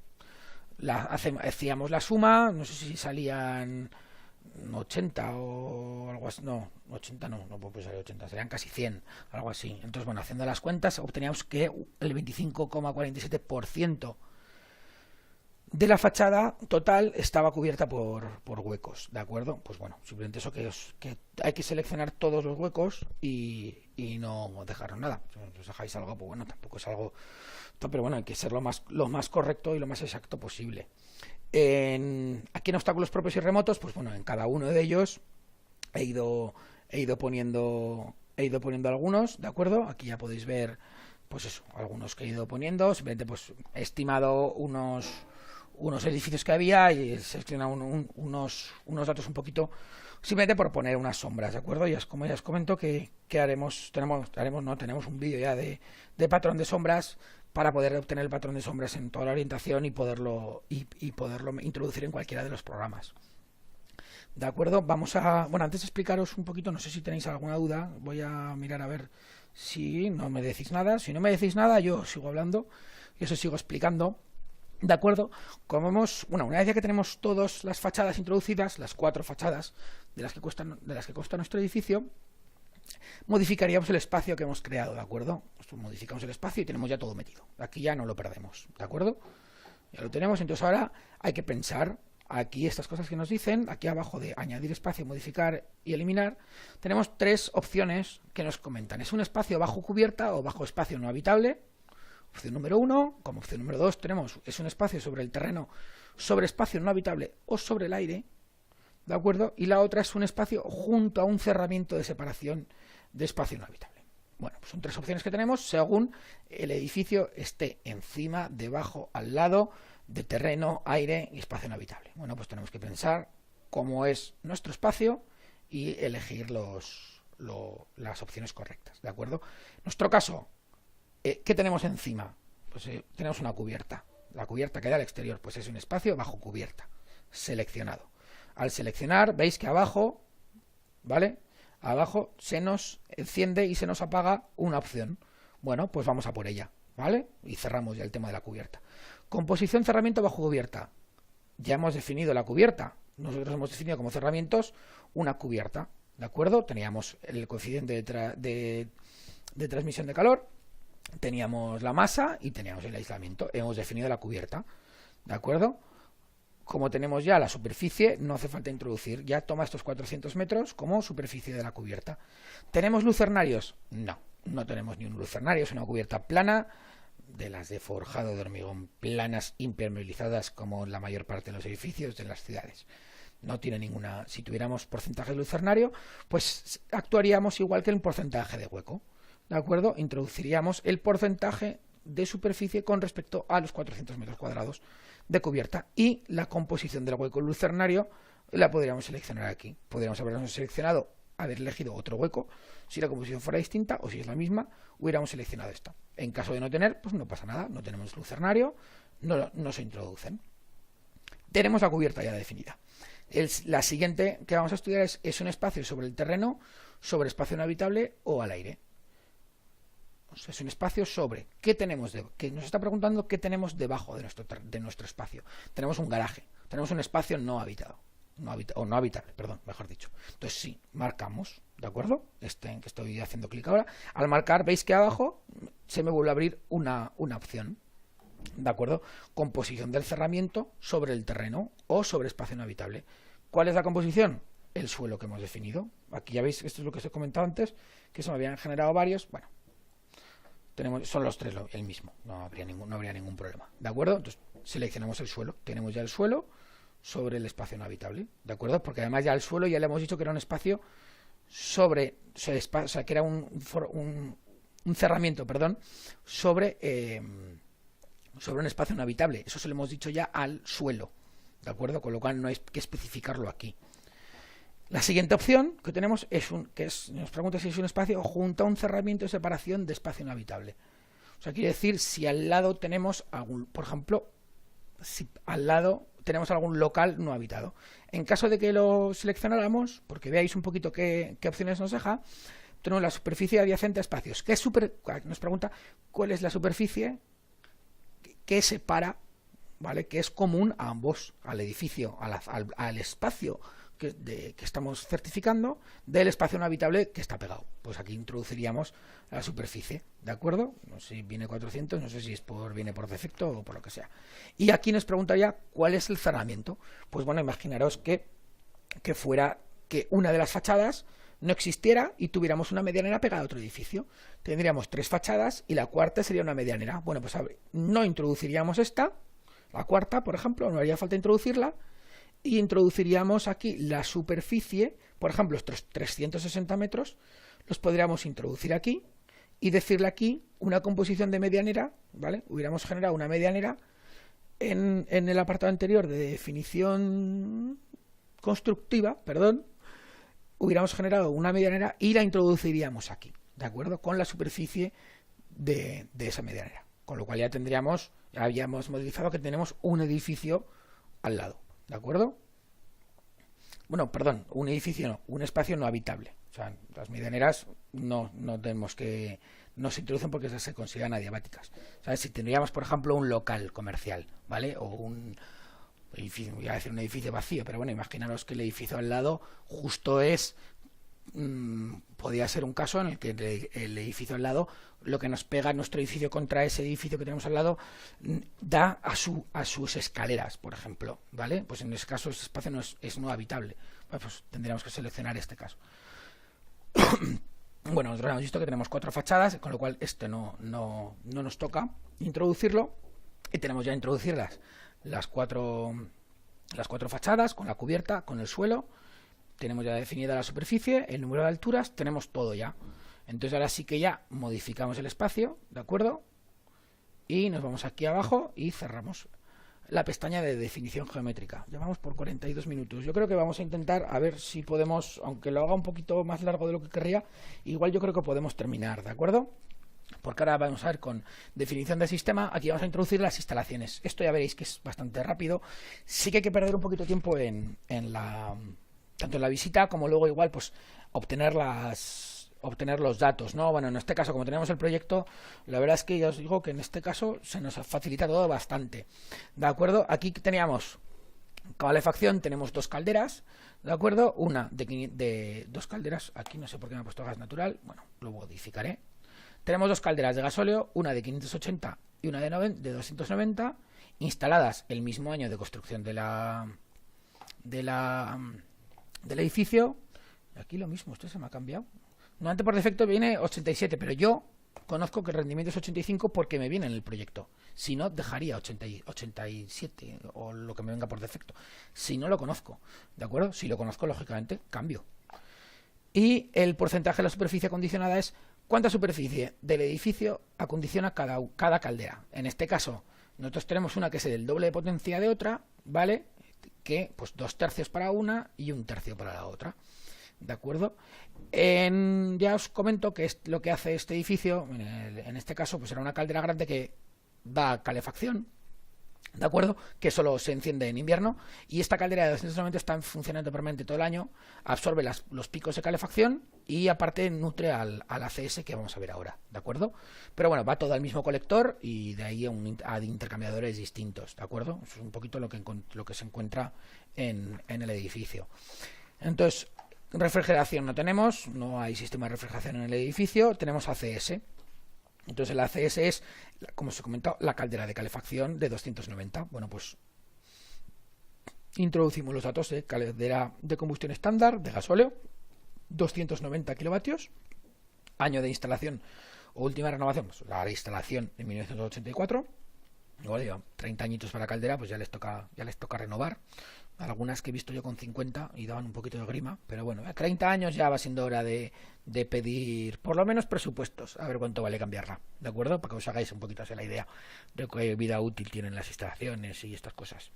hacíamos la suma, no sé si salían 80 o algo así, no, 80 no puede ser 80, serían casi 100, algo así. Entonces, bueno, haciendo las cuentas, obteníamos que el 25,47% de la fachada total estaba cubierta por huecos, ¿de acuerdo? Pues bueno, simplemente eso, que hay que seleccionar todos los huecos y no dejar nada. Si os dejáis algo, pues bueno, tampoco es algo... Pero bueno, hay que ser lo más correcto y lo más exacto posible. Aquí en obstáculos propios y remotos, pues bueno, en cada uno de ellos he ido poniendo algunos, ¿de acuerdo? Aquí ya podéis ver, pues eso, algunos que he ido poniendo. Simplemente pues he estimado unos edificios que había y he seleccionado unos datos un poquito, simplemente por poner unas sombras, ¿de acuerdo? Y como ya os comento que tenemos un vídeo ya de patrón de sombras para poder obtener el patrón de sombras en toda la orientación y poderlo introducir en cualquiera de los programas. ¿De acuerdo? Bueno, antes de explicaros un poquito, no sé si tenéis alguna duda, voy a mirar a ver si no me decís nada. Si no me decís nada, yo sigo hablando y os sigo explicando. ¿De acuerdo? Como vemos, bueno, una vez ya que tenemos todas las fachadas introducidas, las 4 fachadas de las que consta nuestro edificio, modificaríamos el espacio que hemos creado, ¿de acuerdo? Modificamos el espacio y tenemos ya todo metido. Aquí ya no lo perdemos, ¿de acuerdo? Ya lo tenemos, entonces ahora hay que pensar aquí estas cosas que nos dicen. Aquí abajo de añadir espacio, modificar y eliminar, tenemos 3 opciones que nos comentan. Es un espacio bajo cubierta o bajo espacio no habitable. Opción número 1, como opción número 2 tenemos, es un espacio sobre el terreno, sobre espacio no habitable o sobre el aire, ¿de acuerdo? Y la otra es un espacio junto a un cerramiento de separación de espacio no habitable. Bueno, pues son 3 opciones que tenemos según el edificio esté encima, debajo, al lado de terreno, aire y espacio no habitable. Bueno, pues tenemos que pensar cómo es nuestro espacio y elegir las opciones correctas, ¿de acuerdo? En nuestro caso, ¿qué tenemos encima? Pues tenemos una cubierta. La cubierta que da al exterior, pues es un espacio bajo cubierta, seleccionado. Al seleccionar, veis que abajo, ¿vale? Abajo se nos enciende y se nos apaga una opción. Bueno, pues vamos a por ella, ¿vale? Y cerramos ya el tema de la cubierta. Composición, cerramiento bajo cubierta. Ya hemos definido la cubierta. Nosotros hemos definido como cerramientos una cubierta, ¿de acuerdo? Teníamos el coeficiente de transmisión de calor, teníamos la masa y teníamos el aislamiento. Hemos definido la cubierta, ¿de acuerdo? Como tenemos ya la superficie, no hace falta introducir. Ya toma estos 400 metros como superficie de la cubierta. ¿Tenemos lucernarios? No tenemos ni un lucernario. Es una cubierta plana, de las de forjado de hormigón, planas, impermeabilizadas, como la mayor parte de los edificios de las ciudades. No tiene ninguna... Si tuviéramos porcentaje de lucernario, pues actuaríamos igual que el porcentaje de hueco, ¿de acuerdo? Introduciríamos el porcentaje de superficie con respecto a los 400 metros cuadrados de cubierta, y la composición del hueco lucernario la podríamos seleccionar aquí. Podríamos haber elegido otro hueco si la composición fuera distinta, o si es la misma, hubiéramos seleccionado esta. En caso de no tener, pues no pasa nada, no tenemos lucernario, no se introducen. Tenemos la cubierta ya definida. La siguiente que vamos a estudiar es un espacio sobre el terreno, sobre espacio no habitable o al aire. O sea, es un espacio sobre. ¿Qué tenemos? Que nos está preguntando qué tenemos debajo de nuestro espacio. Tenemos un garaje, tenemos un espacio no habitado, no habitable, perdón, mejor dicho. Entonces sí, marcamos, ¿de acuerdo? Este en que estoy haciendo clic ahora. Al marcar, veis que abajo se me vuelve a abrir una opción, ¿de acuerdo? Composición del cerramiento sobre el terreno o sobre espacio no habitable. ¿Cuál es la composición? El suelo que hemos definido. Aquí ya veis, esto es lo que os he comentado antes, que se me habían generado varios. Bueno, son los tres el mismo, no habría ningún problema, ¿de acuerdo? Entonces seleccionamos el suelo, tenemos ya el suelo sobre el espacio no habitable, ¿de acuerdo? Porque además ya el suelo ya le hemos dicho que era un espacio sobre, o sea, que era un cerramiento, perdón, sobre un espacio no habitable. Eso se lo hemos dicho ya al suelo, ¿de acuerdo? Con lo cual no hay que especificarlo aquí. La siguiente opción que tenemos nos pregunta si es un espacio junto a un cerramiento de separación de espacio no habitable. O sea, quiere decir si al lado tenemos por ejemplo, si al lado tenemos algún local no habitado. En caso de que lo seleccionáramos, porque veáis un poquito qué opciones nos deja, tenemos la superficie adyacente a espacios. Nos pregunta cuál es la superficie que separa, ¿vale? Que es común a ambos, al edificio, al espacio que estamos certificando del espacio no habitable que está pegado. Pues aquí introduciríamos la superficie, ¿de acuerdo? No sé si viene 400, no sé si viene por defecto o por lo que sea. Y aquí nos preguntaría cuál es el cerramiento. Pues bueno, imaginaros que fuera que una de las fachadas no existiera y tuviéramos una medianera pegada a otro edificio. Tendríamos 3 fachadas y la cuarta sería una medianera. Bueno, pues no introduciríamos la cuarta, por ejemplo, no haría falta introducirla, y introduciríamos aquí la superficie, por ejemplo, estos 360 metros, los podríamos introducir aquí y decirle aquí una composición de medianera, ¿vale? Hubiéramos generado una medianera en el apartado anterior de definición constructiva, perdón, hubiéramos generado una medianera y la introduciríamos aquí, ¿de acuerdo? Con la superficie de esa medianera. Con lo cual ya habíamos modificado que tenemos un edificio al lado. ¿De acuerdo? Bueno, perdón, un edificio no, un espacio no habitable. O sea, las medianeras no se introducen porque se consideran adiabáticas. ¿Sabes? Si tendríamos, por ejemplo, un local comercial, ¿vale? O un edificio, voy a decir un edificio vacío, pero bueno, imaginaros que el edificio al lado justo podría ser un caso en el que el edificio al lado, lo que nos pega nuestro edificio contra ese edificio que tenemos al lado, da a sus escaleras, por ejemplo, ¿vale? Pues en ese caso ese espacio es no habitable. Bueno, pues tendríamos que seleccionar este caso. Bueno, nosotros hemos visto que tenemos 4 fachadas, con lo cual este no nos toca introducirlo, y tenemos ya introducidas las cuatro fachadas con la cubierta, con el suelo. Tenemos ya definida la superficie, el número de alturas, tenemos todo ya. Entonces ahora sí que ya modificamos el espacio, ¿de acuerdo? Y nos vamos aquí abajo y cerramos la pestaña de definición geométrica. Ya vamos por 42 minutos. Yo creo que vamos a intentar a ver si podemos, aunque lo haga un poquito más largo de lo que querría, igual yo creo que podemos terminar, ¿de acuerdo? Porque ahora vamos a ver con definición del sistema, aquí vamos a introducir las instalaciones. Esto ya veréis que es bastante rápido. Sí que hay que perder un poquito de tiempo tanto en la visita como luego igual pues obtener los datos, ¿no? Bueno, en este caso, como tenemos el proyecto, la verdad es que ya os digo que en este caso se nos facilita todo bastante, ¿de acuerdo? Aquí teníamos calefacción, tenemos 2 calderas, ¿de acuerdo? Una de 2 calderas, aquí no sé por qué me ha puesto gas natural, bueno, lo modificaré. Tenemos 2 calderas de gasóleo, una de 580 y una de 290, instaladas el mismo año de construcción del edificio. Aquí lo mismo, esto se me ha cambiado. Normalmente por defecto viene 87, pero yo conozco que el rendimiento es 85 porque me viene en el proyecto. Si no, dejaría 87 o lo que me venga por defecto. Si no lo conozco, ¿de acuerdo? Si lo conozco, lógicamente, cambio. Y el porcentaje de la superficie acondicionada es cuánta superficie del edificio acondiciona cada caldera. En este caso, nosotros tenemos una que es el doble de potencia de otra, ¿vale? Que pues 2/3 para una y 1/3 para la otra, ¿de acuerdo? Ya os comento que es lo que hace este edificio. En este caso pues era una caldera grande que da calefacción, ¿de acuerdo? Que solo se enciende en invierno, y esta caldera de 290 está en funcionamiento permanente todo el año, absorbe los picos de calefacción y aparte nutre al ACS que vamos a ver ahora, ¿de acuerdo? Pero bueno, va todo al mismo colector y de ahí a intercambiadores distintos, ¿de acuerdo? Eso es un poquito lo que se encuentra en el edificio. Entonces, Refrigeración no tenemos, no hay sistema de refrigeración en el edificio, tenemos ACS. Entonces el ACS es, como os he comentado, la caldera de calefacción de 290. Bueno, pues introducimos los datos de caldera de combustión estándar de gasóleo, 290 kilovatios, año de instalación o última renovación, pues la instalación en 1984. Igual llevan 30 añitos para la caldera, pues ya les toca renovar. Algunas que he visto yo con 50 y daban un poquito de grima, pero bueno, a 30 años ya va siendo hora de pedir por lo menos presupuestos, a ver cuánto vale cambiarla, ¿de acuerdo? Para que os hagáis un poquito así la idea de qué vida útil tienen las instalaciones y estas cosas.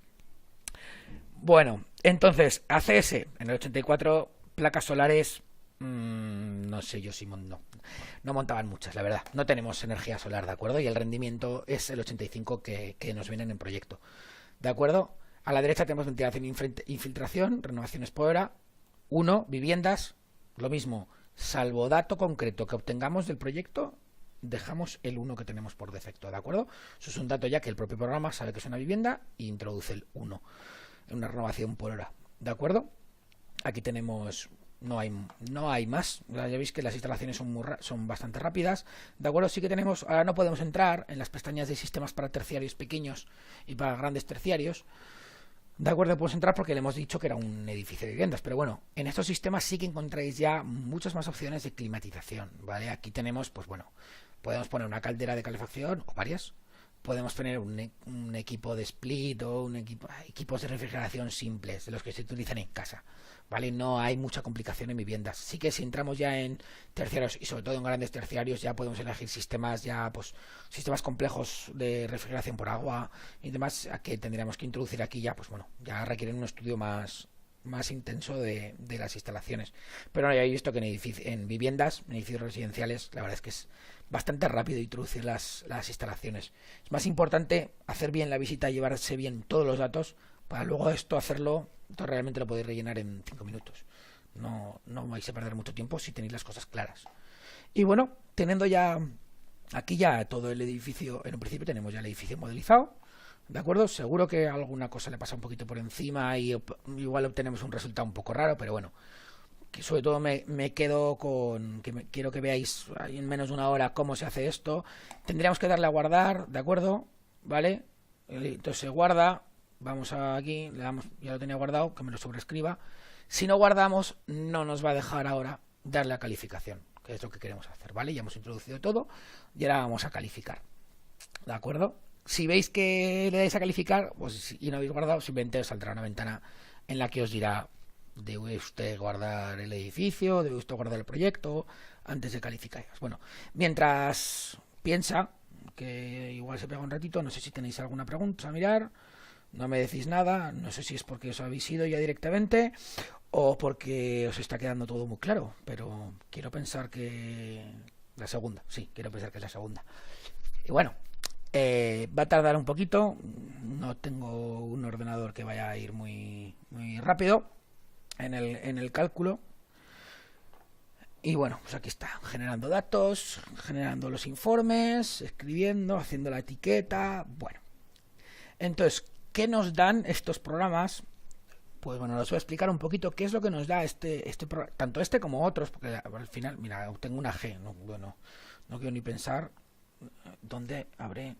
Bueno, entonces, ACS, en el 84, placas solares, no sé yo si no montaban muchas, la verdad. No tenemos energía solar, ¿de acuerdo? Y el rendimiento es el 85 que nos vienen en proyecto, ¿de acuerdo? A la derecha tenemos ventilación e infiltración, renovaciones por hora. 1, viviendas, lo mismo, salvo dato concreto que obtengamos del proyecto, dejamos el 1 que tenemos por defecto, ¿de acuerdo? Eso es un dato ya que el propio programa sabe que es una vivienda y introduce el 1 en una renovación por hora, ¿de acuerdo? Aquí tenemos, no hay más, ya veis que las instalaciones son bastante rápidas, ¿de acuerdo? Sí que tenemos, ahora no podemos entrar en las pestañas de sistemas para terciarios pequeños y para grandes terciarios, ¿de acuerdo? Podemos entrar porque le hemos dicho que era un edificio de viviendas, pero bueno, en estos sistemas sí que encontráis ya muchas más opciones de climatización, ¿vale? Aquí tenemos, pues bueno, podemos poner una caldera de calefacción o varias, podemos poner un equipo de split o equipos de refrigeración simples, de los que se utilizan en casa, ¿vale? No hay mucha complicación en viviendas. Sí que si entramos ya en terciarios y sobre todo en grandes terciarios ya podemos elegir sistemas sistemas complejos de refrigeración por agua y demás, a que tendríamos que introducir aquí ya, pues bueno, ya requieren un estudio más intenso de las instalaciones. Pero ya he visto que en viviendas, en edificios residenciales, la verdad es que es bastante rápido introducir las instalaciones. Es más importante hacer bien la visita, llevarse bien todos los datos, para luego esto realmente lo podéis rellenar en 5 minutos. No vais a perder mucho tiempo si tenéis las cosas claras. Y bueno, teniendo ya aquí ya todo el edificio, en un principio tenemos ya el edificio modelizado, ¿de acuerdo? Seguro que alguna cosa le pasa un poquito por encima y igual obtenemos un resultado un poco raro, pero bueno, que sobre todo me quedo con que quiero que veáis en menos de una hora cómo se hace esto. Tendríamos que darle a guardar, ¿de acuerdo? ¿Vale? Entonces se guarda, vamos aquí, le damos, ya lo tenía guardado, que me lo sobrescriba. Si no guardamos, no nos va a dejar ahora darle a calificación, que es lo que queremos hacer, ¿vale? Ya hemos introducido todo y ahora vamos a calificar, ¿de acuerdo? Si veis que le dais a calificar pues, y no habéis guardado, simplemente os saldrá una ventana en la que os dirá: debe usted guardar el edificio, debe usted guardar el proyecto antes de calificar. Bueno, mientras piensa, que igual se pega un ratito, no sé si tenéis alguna pregunta a mirar, no me decís nada, no sé si es porque os habéis ido ya directamente o porque os está quedando todo muy claro, pero quiero pensar que la segunda, sí, quiero pensar que es la segunda. Y bueno, va a tardar un poquito, no tengo un ordenador que vaya a ir muy rápido en el cálculo. Y bueno, pues aquí está, generando datos, generando los informes, escribiendo, haciendo la etiqueta. Bueno, entonces, ¿qué nos dan estos programas? Pues bueno, os voy a explicar un poquito qué es lo que nos da tanto este como otros, porque al final, mira, tengo una G, no quiero ni pensar dónde habré.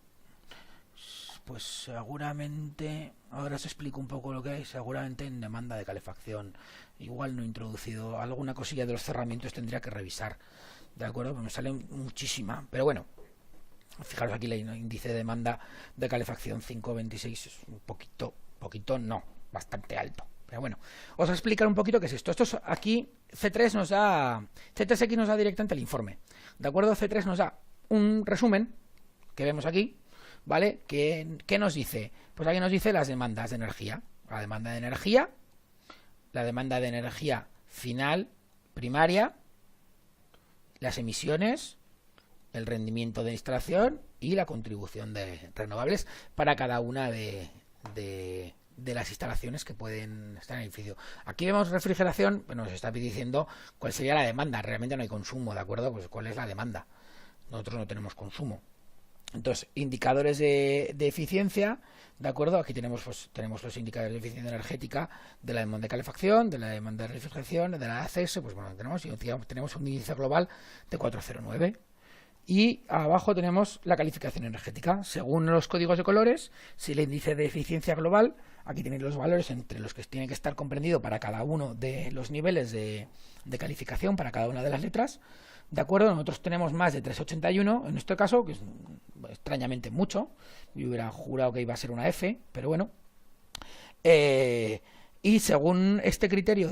Pues seguramente, ahora os explico un poco lo que hay, seguramente en demanda de calefacción. Igual no he introducido alguna cosilla de los cerramientos, tendría que revisar, ¿de acuerdo? Pues me sale muchísima, pero bueno, fijaros aquí el índice de demanda de calefacción 526, es un poquito no, bastante alto. Pero bueno, os voy a explicar un poquito qué es esto. Esto es aquí, C3 aquí nos da directamente el informe, ¿de acuerdo? C3 nos da un resumen que vemos aquí, ¿vale? ¿Qué nos dice? Pues aquí nos dice las demandas de energía. La demanda de energía final, primaria, las emisiones, el rendimiento de instalación y la contribución de renovables para cada una de las instalaciones que pueden estar en el edificio. Aquí vemos refrigeración, pues nos está diciendo cuál sería la demanda. Realmente no hay consumo, ¿de acuerdo? Pues cuál es la demanda. Nosotros no tenemos consumo. Entonces, indicadores de eficiencia, ¿de acuerdo? Aquí tenemos, pues, tenemos los indicadores de eficiencia energética de la demanda de calefacción, de la demanda de refrigeración, de la ACS, pues bueno, tenemos un índice global de 409. Y abajo tenemos la calificación energética. Según los códigos de colores, si el índice de eficiencia global, aquí tenéis los valores entre los que tiene que estar comprendido para cada uno de los niveles de calificación, para cada una de las letras. ¿De acuerdo? Nosotros tenemos más de 381 en este caso, que es extrañamente mucho. Yo hubiera jurado que iba a ser una F, pero bueno. Y según este criterio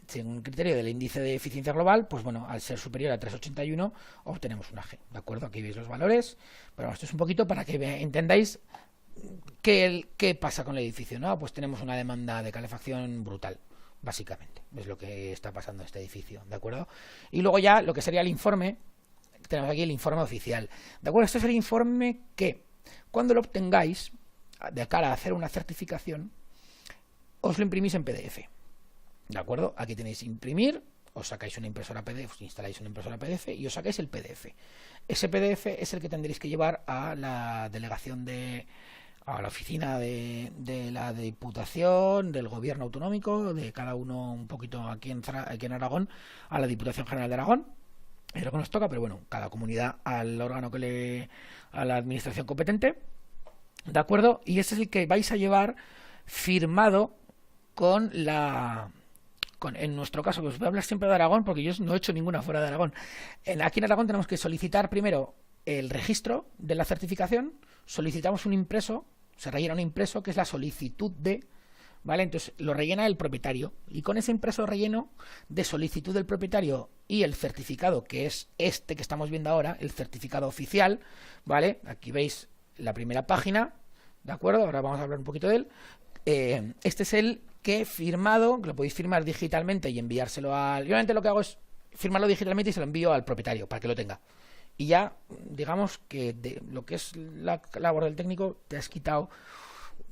según el criterio del índice de eficiencia global, pues bueno, al ser superior a 381 obtenemos una G, ¿de acuerdo? Aquí veis los valores, pero esto es un poquito para que entendáis qué pasa con el edificio, ¿no? Pues tenemos una demanda de calefacción brutal, básicamente, es lo que está pasando en este edificio, ¿de acuerdo? Y luego ya lo que sería el informe, tenemos aquí el informe oficial, ¿de acuerdo? Este es el informe que, cuando lo obtengáis, de cara a hacer una certificación, os lo imprimís en PDF, ¿de acuerdo? Aquí tenéis imprimir, os sacáis una impresora PDF, os instaláis una impresora PDF y os sacáis el PDF. Ese PDF es el que tendréis que llevar a la delegación a la oficina de la Diputación, del Gobierno Autonómico, de cada uno un poquito aquí en Aragón, a la Diputación General de Aragón. Es lo que nos toca, pero bueno, cada comunidad al órgano a la administración competente, ¿de acuerdo? Y ese es el que vais a llevar firmado en nuestro caso, que os voy a hablar siempre de Aragón porque yo no he hecho ninguna fuera de Aragón. Aquí en Aragón tenemos que solicitar primero el registro de la certificación, solicitamos un impreso, se rellena un impreso que es la solicitud ¿vale? Entonces lo rellena el propietario y con ese impreso relleno de solicitud del propietario y el certificado, que es este que estamos viendo ahora, el certificado oficial, ¿vale? Aquí veis la primera página, ¿de acuerdo? Ahora vamos a hablar un poquito de él. Este es el que firmado, que lo podéis firmar digitalmente y enviárselo Yo realmente lo que hago es firmarlo digitalmente y se lo envío al propietario para que lo tenga. Y ya, digamos que de lo que es la labor del técnico, te has quitado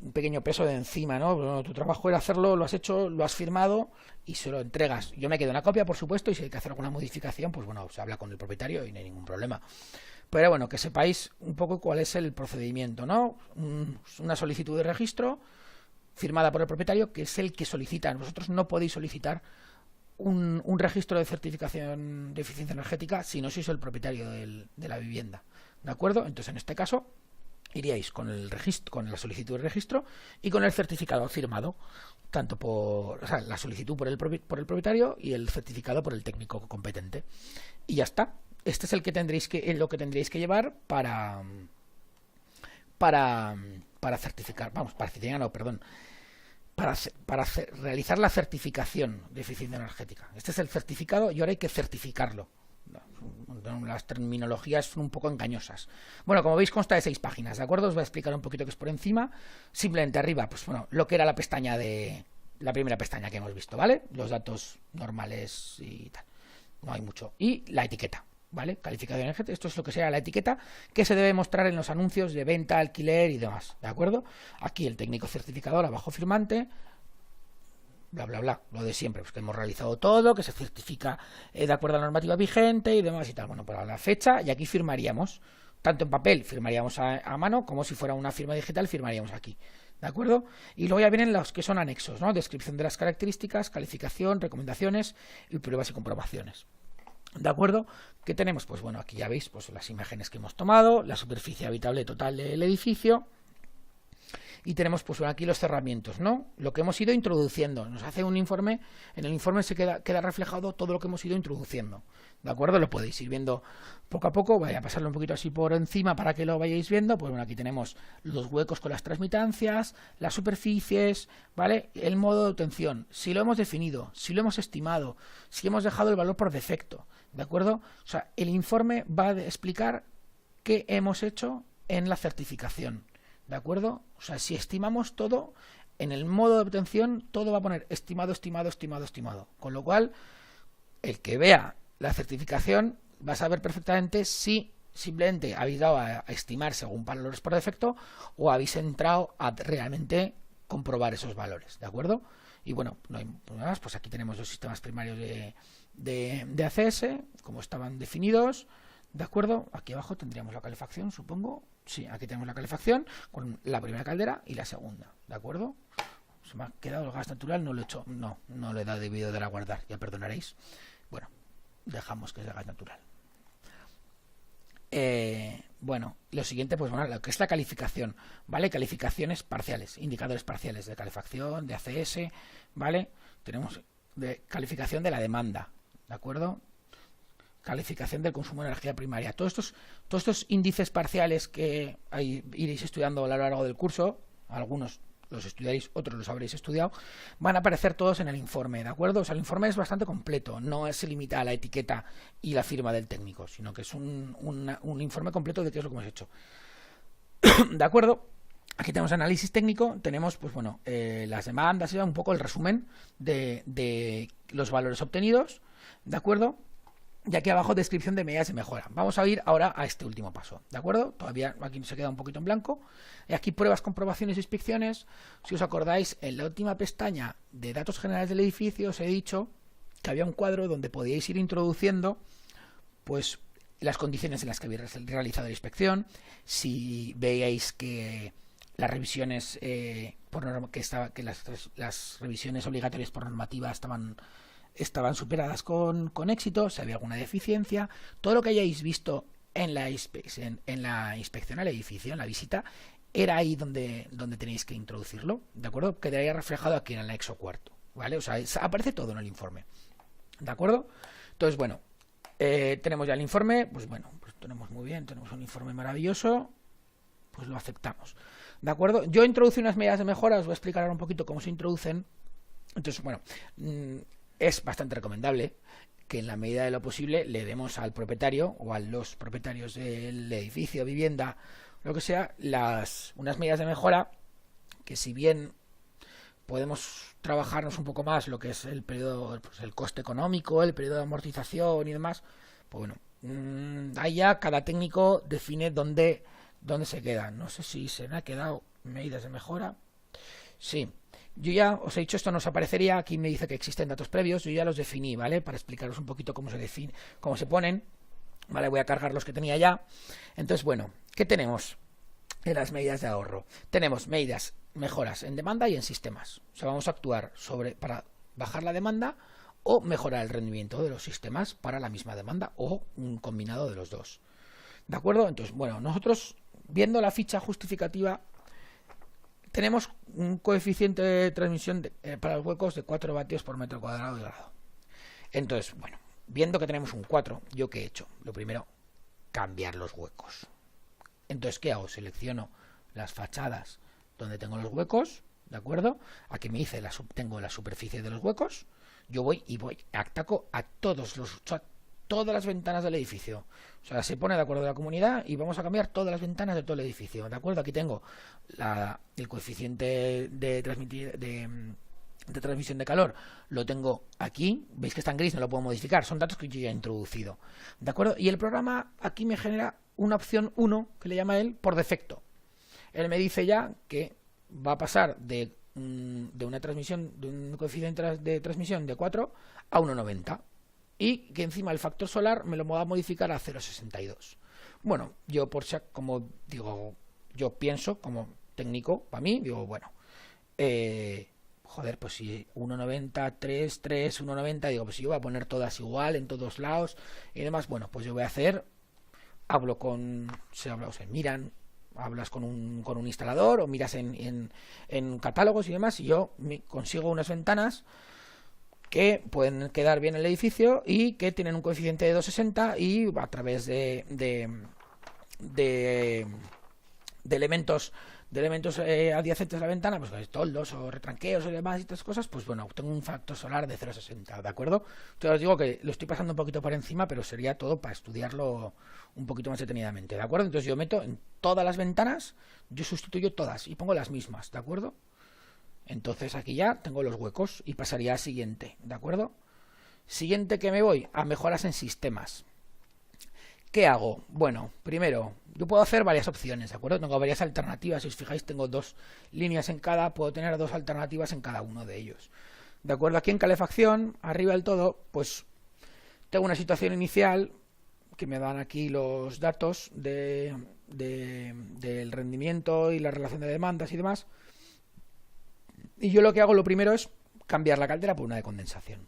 un pequeño peso de encima, ¿no? Bueno, tu trabajo era hacerlo, lo has hecho, lo has firmado y se lo entregas. Yo me quedo una copia, por supuesto, y si hay que hacer alguna modificación, pues bueno, se habla con el propietario y no hay ningún problema. Pero bueno, que sepáis un poco cuál es el procedimiento, ¿no? Una solicitud de registro firmada por el propietario, que es el que solicita. Vosotros no podéis solicitar un registro de certificación de eficiencia energética si no sois el propietario de la vivienda, ¿de acuerdo? Entonces, en este caso, iríais con la solicitud de registro y con el certificado firmado, tanto la solicitud por el propietario y el certificado por el técnico competente. Y ya está. Este es lo que tendréis que llevar para certificar, para realizar la certificación de eficiencia energética. Este es el certificado y ahora hay que certificarlo. Las terminologías son un poco engañosas. Bueno, como veis consta de 6 páginas, ¿de acuerdo? Os voy a explicar un poquito qué es por encima. Simplemente arriba, pues bueno, lo que era la primera pestaña que hemos visto, ¿vale? Los datos normales y tal. No hay mucho. Y la etiqueta, ¿vale? Calificación energética, esto es lo que sea la etiqueta que se debe mostrar en los anuncios de venta, alquiler y demás, ¿de acuerdo? Aquí el técnico certificador abajo firmante, bla, bla, bla, lo de siempre, pues que hemos realizado todo, que se certifica de acuerdo a la normativa vigente y demás y tal. Bueno, pues a la fecha y aquí firmaríamos, tanto en papel firmaríamos a mano como si fuera una firma digital firmaríamos aquí, ¿de acuerdo? Y luego ya vienen los que son anexos, ¿no? Descripción de las características, calificación, recomendaciones y pruebas y comprobaciones. ¿De acuerdo? ¿Qué tenemos? Pues bueno, aquí ya veis pues las imágenes que hemos tomado, la superficie habitable total del edificio y tenemos pues aquí los cerramientos, ¿no? Lo que hemos ido introduciendo. Nos hace un informe, en el informe se queda reflejado todo lo que hemos ido introduciendo, ¿de acuerdo? Lo podéis ir viendo poco a poco, voy a pasarlo un poquito así por encima para que lo vayáis viendo. Pues bueno, aquí tenemos los huecos con las transmitancias, las superficies, ¿vale? El modo de obtención, si lo hemos definido, si lo hemos estimado, si hemos dejado el valor por defecto, ¿de acuerdo? O sea, el informe va a explicar qué hemos hecho en la certificación, ¿de acuerdo? O sea, si estimamos todo, en el modo de obtención todo va a poner estimado, estimado, estimado, estimado. Con lo cual, el que vea la certificación va a saber perfectamente si simplemente habéis dado a estimar según valores por defecto o habéis entrado a realmente comprobar esos valores, ¿de acuerdo? Y bueno, no hay más, pues aquí tenemos los sistemas primarios de ACS, como estaban definidos, ¿De acuerdo? Aquí abajo tendríamos la calefacción, supongo. Sí, aquí tenemos la calefacción con la primera caldera y la segunda. ¿De acuerdo? Se me ha quedado el gas natural, no lo he hecho. No lo he debido de guardar, ya perdonaréis. Bueno, dejamos que sea gas natural. Bueno, lo siguiente, pues bueno, lo que es la calificación, ¿vale? Calificaciones parciales, indicadores parciales de calefacción, de ACS, ¿vale? Tenemos de calificación de la demanda, ¿de acuerdo? Calificación del consumo de energía primaria. Todos estos índices parciales que iréis estudiando a lo largo del curso, algunos los estudiaréis, otros los habréis estudiado, van a aparecer todos en el informe, ¿de acuerdo? O sea, el informe es bastante completo, no se limita a la etiqueta y la firma del técnico, sino que es un informe completo de qué es lo que hemos hecho. ¿De acuerdo? Aquí tenemos análisis técnico, tenemos, pues bueno, las demandas, un poco el resumen de los valores obtenidos, ¿de acuerdo? Y aquí abajo descripción de medidas de mejora. Vamos a ir ahora a este último paso, ¿de acuerdo? Todavía aquí se queda un poquito en blanco. Y aquí pruebas, comprobaciones y inspecciones. Si os acordáis, en la última pestaña de datos generales del edificio os he dicho que había un cuadro donde podíais ir introduciendo pues las condiciones en las que habéis realizado la inspección, si veíais que las revisiones que las revisiones obligatorias por normativa estaban superadas con éxito, si había alguna deficiencia, todo lo que hayáis visto en la inspección al edificio, en la visita, era ahí donde tenéis que introducirlo, ¿de acuerdo? Quedaría reflejado aquí en el anexo cuarto, ¿vale? O sea, aparece todo en el informe, ¿de acuerdo? Entonces, bueno, tenemos ya el informe, pues bueno, pues tenemos muy bien, tenemos un informe maravilloso, pues lo aceptamos, ¿de acuerdo? Yo introducí unas medidas de mejora, os voy a explicar ahora un poquito cómo se introducen. Entonces, bueno, es bastante recomendable que en la medida de lo posible le demos al propietario o a los propietarios del edificio, vivienda, lo que sea, unas medidas de mejora que, si bien podemos trabajarnos un poco más lo que es el periodo, pues el coste económico, el periodo de amortización y demás, pues bueno, ahí ya cada técnico define dónde se queda. No sé si se me ha quedado medidas de mejora. Sí. Yo ya os he dicho, esto nos aparecería, aquí me dice que existen datos previos, yo ya los definí, ¿vale? Para explicaros un poquito cómo se ponen, ¿vale? Voy a cargar los que tenía ya. Entonces, bueno, ¿qué tenemos en las medidas de ahorro? Tenemos mejoras en demanda y en sistemas. O sea, vamos a actuar para bajar la demanda o mejorar el rendimiento de los sistemas para la misma demanda o un combinado de los dos. ¿De acuerdo? Entonces, bueno, nosotros, viendo la ficha justificativa, tenemos un coeficiente de transmisión para los huecos de 4 vatios por metro cuadrado de grado. Entonces, bueno, viendo que tenemos un 4, ¿yo qué he hecho? Lo primero, cambiar los huecos. Entonces, ¿qué hago? Selecciono las fachadas donde tengo los huecos, ¿de acuerdo? Aquí me dice, tengo la superficie de los huecos. Yo voy ataco a todas las ventanas del edificio. O sea, se pone de acuerdo la comunidad y vamos a cambiar todas las ventanas de todo el edificio, ¿de acuerdo? Aquí tengo el coeficiente de transmisión de calor, lo tengo aquí, veis que está en gris, no lo puedo modificar, son datos que yo ya he introducido, ¿de acuerdo? Y el programa aquí me genera una opción 1, que le llama él por defecto. Él me dice ya que va a pasar de una transmisión, de un coeficiente de transmisión de 4 a 1,90. Y que encima el factor solar me lo va a modificar a 0,62. Bueno, yo yo pienso como técnico, para mí, digo, bueno, joder, pues si 1,90, 3, 1,90, digo, pues si yo voy a poner todas igual en todos lados y demás, bueno, pues yo voy a hacer, hablas con un instalador o miras en catálogos y demás, y yo consigo unas ventanas que pueden quedar bien en el edificio y que tienen un coeficiente de 2,60 y a través de elementos adyacentes a la ventana, pues toldos o retranqueos y demás y estas cosas, pues bueno, obtengo un factor solar de 0,60, ¿de acuerdo? Entonces os digo que lo estoy pasando un poquito por encima, pero sería todo para estudiarlo un poquito más detenidamente, ¿de acuerdo? Entonces yo meto en todas las ventanas, yo sustituyo todas y pongo las mismas, ¿de acuerdo? Entonces aquí ya tengo los huecos y pasaría a siguiente, ¿de acuerdo? Siguiente que me voy, a mejoras en sistemas. ¿Qué hago? Bueno, primero, yo puedo hacer varias opciones, ¿de acuerdo? Tengo varias alternativas, si os fijáis tengo 2 líneas en cada, puedo tener 2 alternativas en cada uno de ellos. ¿De acuerdo? Aquí en calefacción, arriba del todo, pues tengo una situación inicial que me dan aquí los datos del rendimiento y la relación de demandas y demás. Y yo lo que hago, lo primero es cambiar la caldera por una de condensación,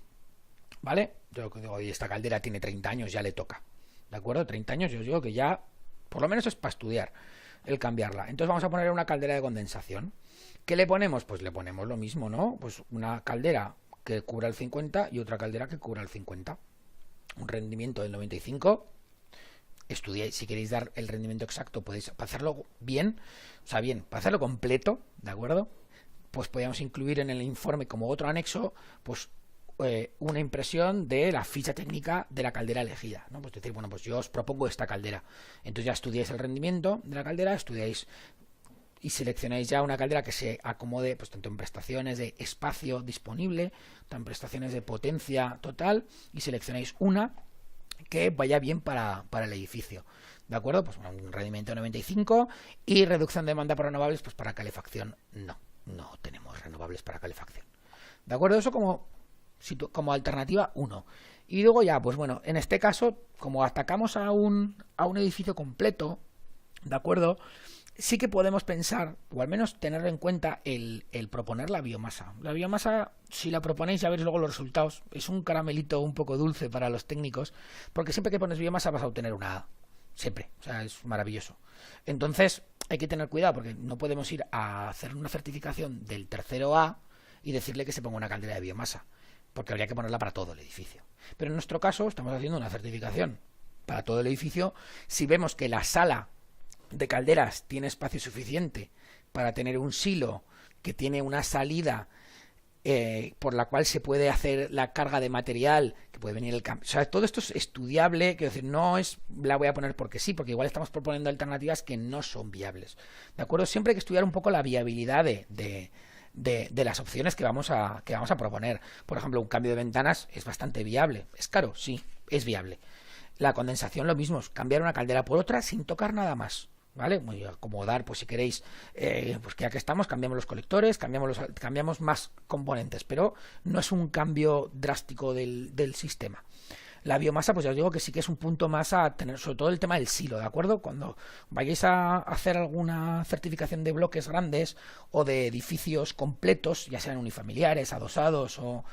¿vale? Yo digo, oye, esta caldera tiene 30 años, ya le toca, ¿de acuerdo? 30 años, yo os digo que ya, por lo menos es para estudiar el cambiarla. Entonces vamos a poner una caldera de condensación. ¿Qué le ponemos? Pues le ponemos lo mismo, ¿no? Pues una caldera que cubra el 50 y otra caldera que cubra el 50. Un rendimiento del 95. Estudiáis, si queréis dar el rendimiento exacto, podéis hacerlo bien, o sea, bien, para hacerlo completo, ¿de acuerdo? Pues podríamos incluir en el informe como otro anexo, pues una impresión de la ficha técnica de la caldera elegida, ¿no? Pues decir, bueno, pues yo os propongo esta caldera. Entonces ya estudiáis el rendimiento de la caldera, estudiáis y seleccionáis ya una caldera que se acomode, pues tanto en prestaciones de espacio disponible, tanto en prestaciones de potencia total, y seleccionáis una que vaya bien para el edificio, ¿de acuerdo? Pues un rendimiento de 95 y reducción de demanda por renovables, pues para calefacción no tenemos renovables para calefacción, ¿de acuerdo? Eso como alternativa 1. Y luego ya, pues bueno, en este caso, como atacamos a un edificio completo, ¿de acuerdo? Sí que podemos pensar, o al menos tener en cuenta, el proponer la biomasa. La biomasa, si la proponéis, ya veréis luego los resultados. Es un caramelito un poco dulce para los técnicos, porque siempre que pones biomasa vas a obtener una A. Siempre, o sea, es maravilloso. Entonces, hay que tener cuidado, porque no podemos ir a hacer una certificación del tercero A y decirle que se ponga una caldera de biomasa, porque habría que ponerla para todo el edificio. Pero en nuestro caso, estamos haciendo una certificación para todo el edificio. Si vemos que la sala de calderas tiene espacio suficiente para tener un silo que tiene una salida por la cual se puede hacer la carga de material, que puede venir el cambio. O sea, todo esto es estudiable, quiero decir, no es la voy a poner porque sí, porque igual estamos proponiendo alternativas que no son viables. ¿De acuerdo? Siempre hay que estudiar un poco la viabilidad de las opciones que vamos a proponer. Por ejemplo, un cambio de ventanas es bastante viable. ¿Es caro? Sí, es viable. La condensación lo mismo, es cambiar una caldera por otra sin tocar nada más, ¿vale? Muy acomodar, pues si queréis, pues que ya que estamos, cambiamos los colectores, cambiamos más componentes, pero no es un cambio drástico del sistema. La biomasa, pues ya os digo que sí que es un punto más a tener, sobre todo el tema del silo, ¿de acuerdo? Cuando vayáis a hacer alguna certificación de bloques grandes o de edificios completos, ya sean unifamiliares, adosados o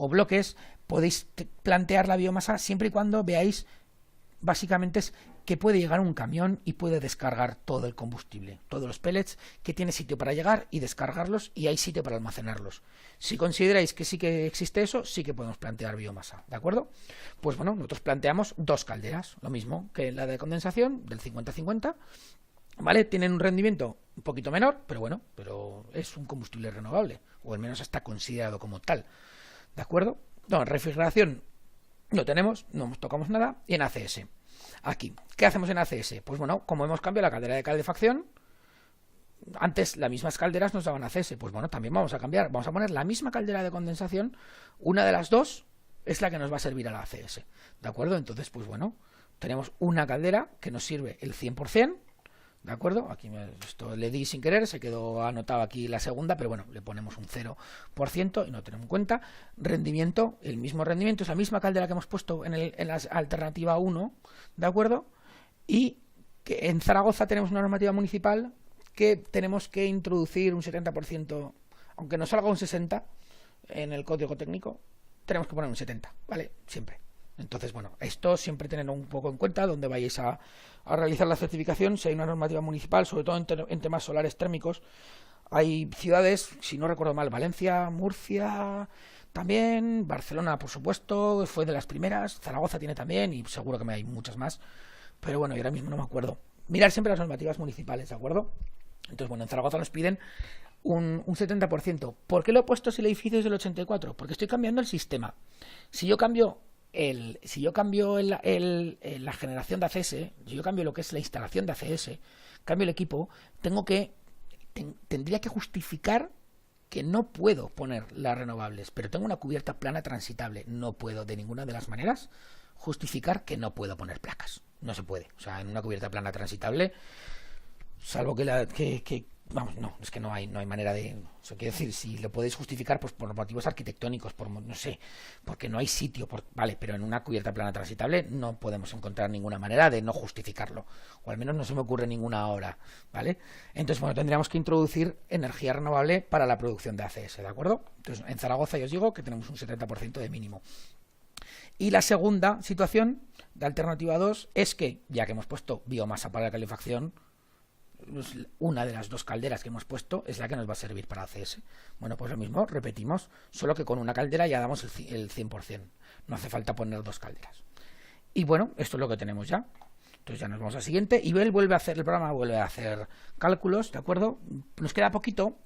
bloques, podéis plantear la biomasa siempre y cuando veáis, básicamente es que puede llegar un camión y puede descargar todo el combustible, todos los pellets, que tiene sitio para llegar y descargarlos y hay sitio para almacenarlos. Si consideráis que sí que existe eso, sí que podemos plantear biomasa, ¿de acuerdo? Pues bueno, nosotros planteamos dos calderas, lo mismo que la de condensación, del 50-50, ¿vale? Tienen un rendimiento un poquito menor, pero bueno, pero es un combustible renovable, o al menos está considerado como tal, ¿de acuerdo? No, en refrigeración no tenemos, no tocamos nada, y en ACS. Aquí, ¿qué hacemos en ACS? Pues bueno, como hemos cambiado la caldera de calefacción, antes las mismas calderas nos daban ACS, pues bueno, también vamos a cambiar, vamos a poner la misma caldera de condensación, una de las dos es la que nos va a servir a la ACS, ¿de acuerdo? Entonces, pues bueno, tenemos una caldera que nos sirve el 100%, ¿de acuerdo? Aquí esto le di sin querer, se quedó anotado aquí la segunda, pero bueno, le ponemos un 0% y no tenemos en cuenta. Rendimiento, el mismo rendimiento, es la misma caldera que hemos puesto en la alternativa 1, ¿de acuerdo? Y que en Zaragoza tenemos una normativa municipal que tenemos que introducir un 70%, aunque nos salga un 60% en el código técnico, tenemos que poner un 70%, ¿vale? Siempre. Entonces, bueno, esto siempre tenerlo un poco en cuenta donde vayáis a realizar la certificación. Si hay una normativa municipal, sobre todo en temas solares térmicos, hay ciudades, si no recuerdo mal, Valencia, Murcia, también, Barcelona, por supuesto, fue de las primeras, Zaragoza tiene también, y seguro que hay muchas más, pero bueno, yo ahora mismo no me acuerdo. Mirar siempre las normativas municipales, ¿de acuerdo? Entonces, bueno, en Zaragoza nos piden un 70%. ¿Por qué lo he puesto si el edificio es del 84%? Porque estoy cambiando el sistema. Si yo cambio la generación de ACS, si yo cambio lo que es la instalación de ACS, cambio el equipo, tendría que justificar que no puedo poner las renovables, pero tengo una cubierta plana transitable. No puedo de ninguna de las maneras justificar que no puedo poner placas. No se puede. O sea, en una cubierta plana transitable, salvo que Vamos, no, es que no hay manera de... Eso quiere decir, si lo podéis justificar, pues por motivos arquitectónicos, por no sé, porque no hay sitio, vale, pero en una cubierta plana transitable no podemos encontrar ninguna manera de no justificarlo, o al menos no se me ocurre ninguna ahora, ¿vale? Entonces, bueno, tendríamos que introducir energía renovable para la producción de ACS, ¿de acuerdo? Entonces, en Zaragoza ya os digo que tenemos un 70% de mínimo. Y la segunda situación de alternativa 2 es que, ya que hemos puesto biomasa para la calefacción, una de las dos calderas que hemos puesto es la que nos va a servir para ACS. Bueno, pues lo mismo, repetimos, solo que con una caldera ya damos el 100%. No hace falta poner dos calderas. Y bueno, esto es lo que tenemos ya. Entonces ya nos vamos al siguiente y él vuelve a hacer, el programa vuelve a hacer cálculos, ¿de acuerdo? Nos queda poquito,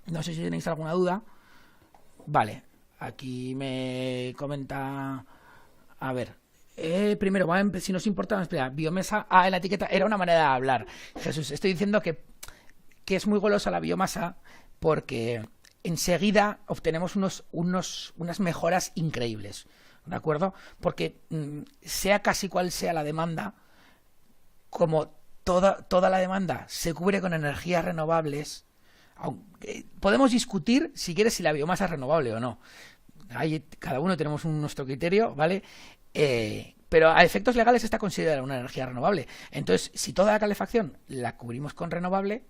no sé si tenéis alguna duda. Vale, aquí me comenta, a ver, primero, si nos importa, espera, biomasa, en la etiqueta era una manera de hablar. Jesús, estoy diciendo que es muy golosa la biomasa porque enseguida obtenemos unas mejoras increíbles, ¿de acuerdo? Porque sea casi cual sea la demanda, como toda la demanda se cubre con energías renovables, podemos discutir si quieres si la biomasa es renovable o no. Ahí cada uno tenemos nuestro criterio, ¿vale? Pero a efectos legales está considerada una energía renovable. Entonces, si toda la calefacción la cubrimos con renovable,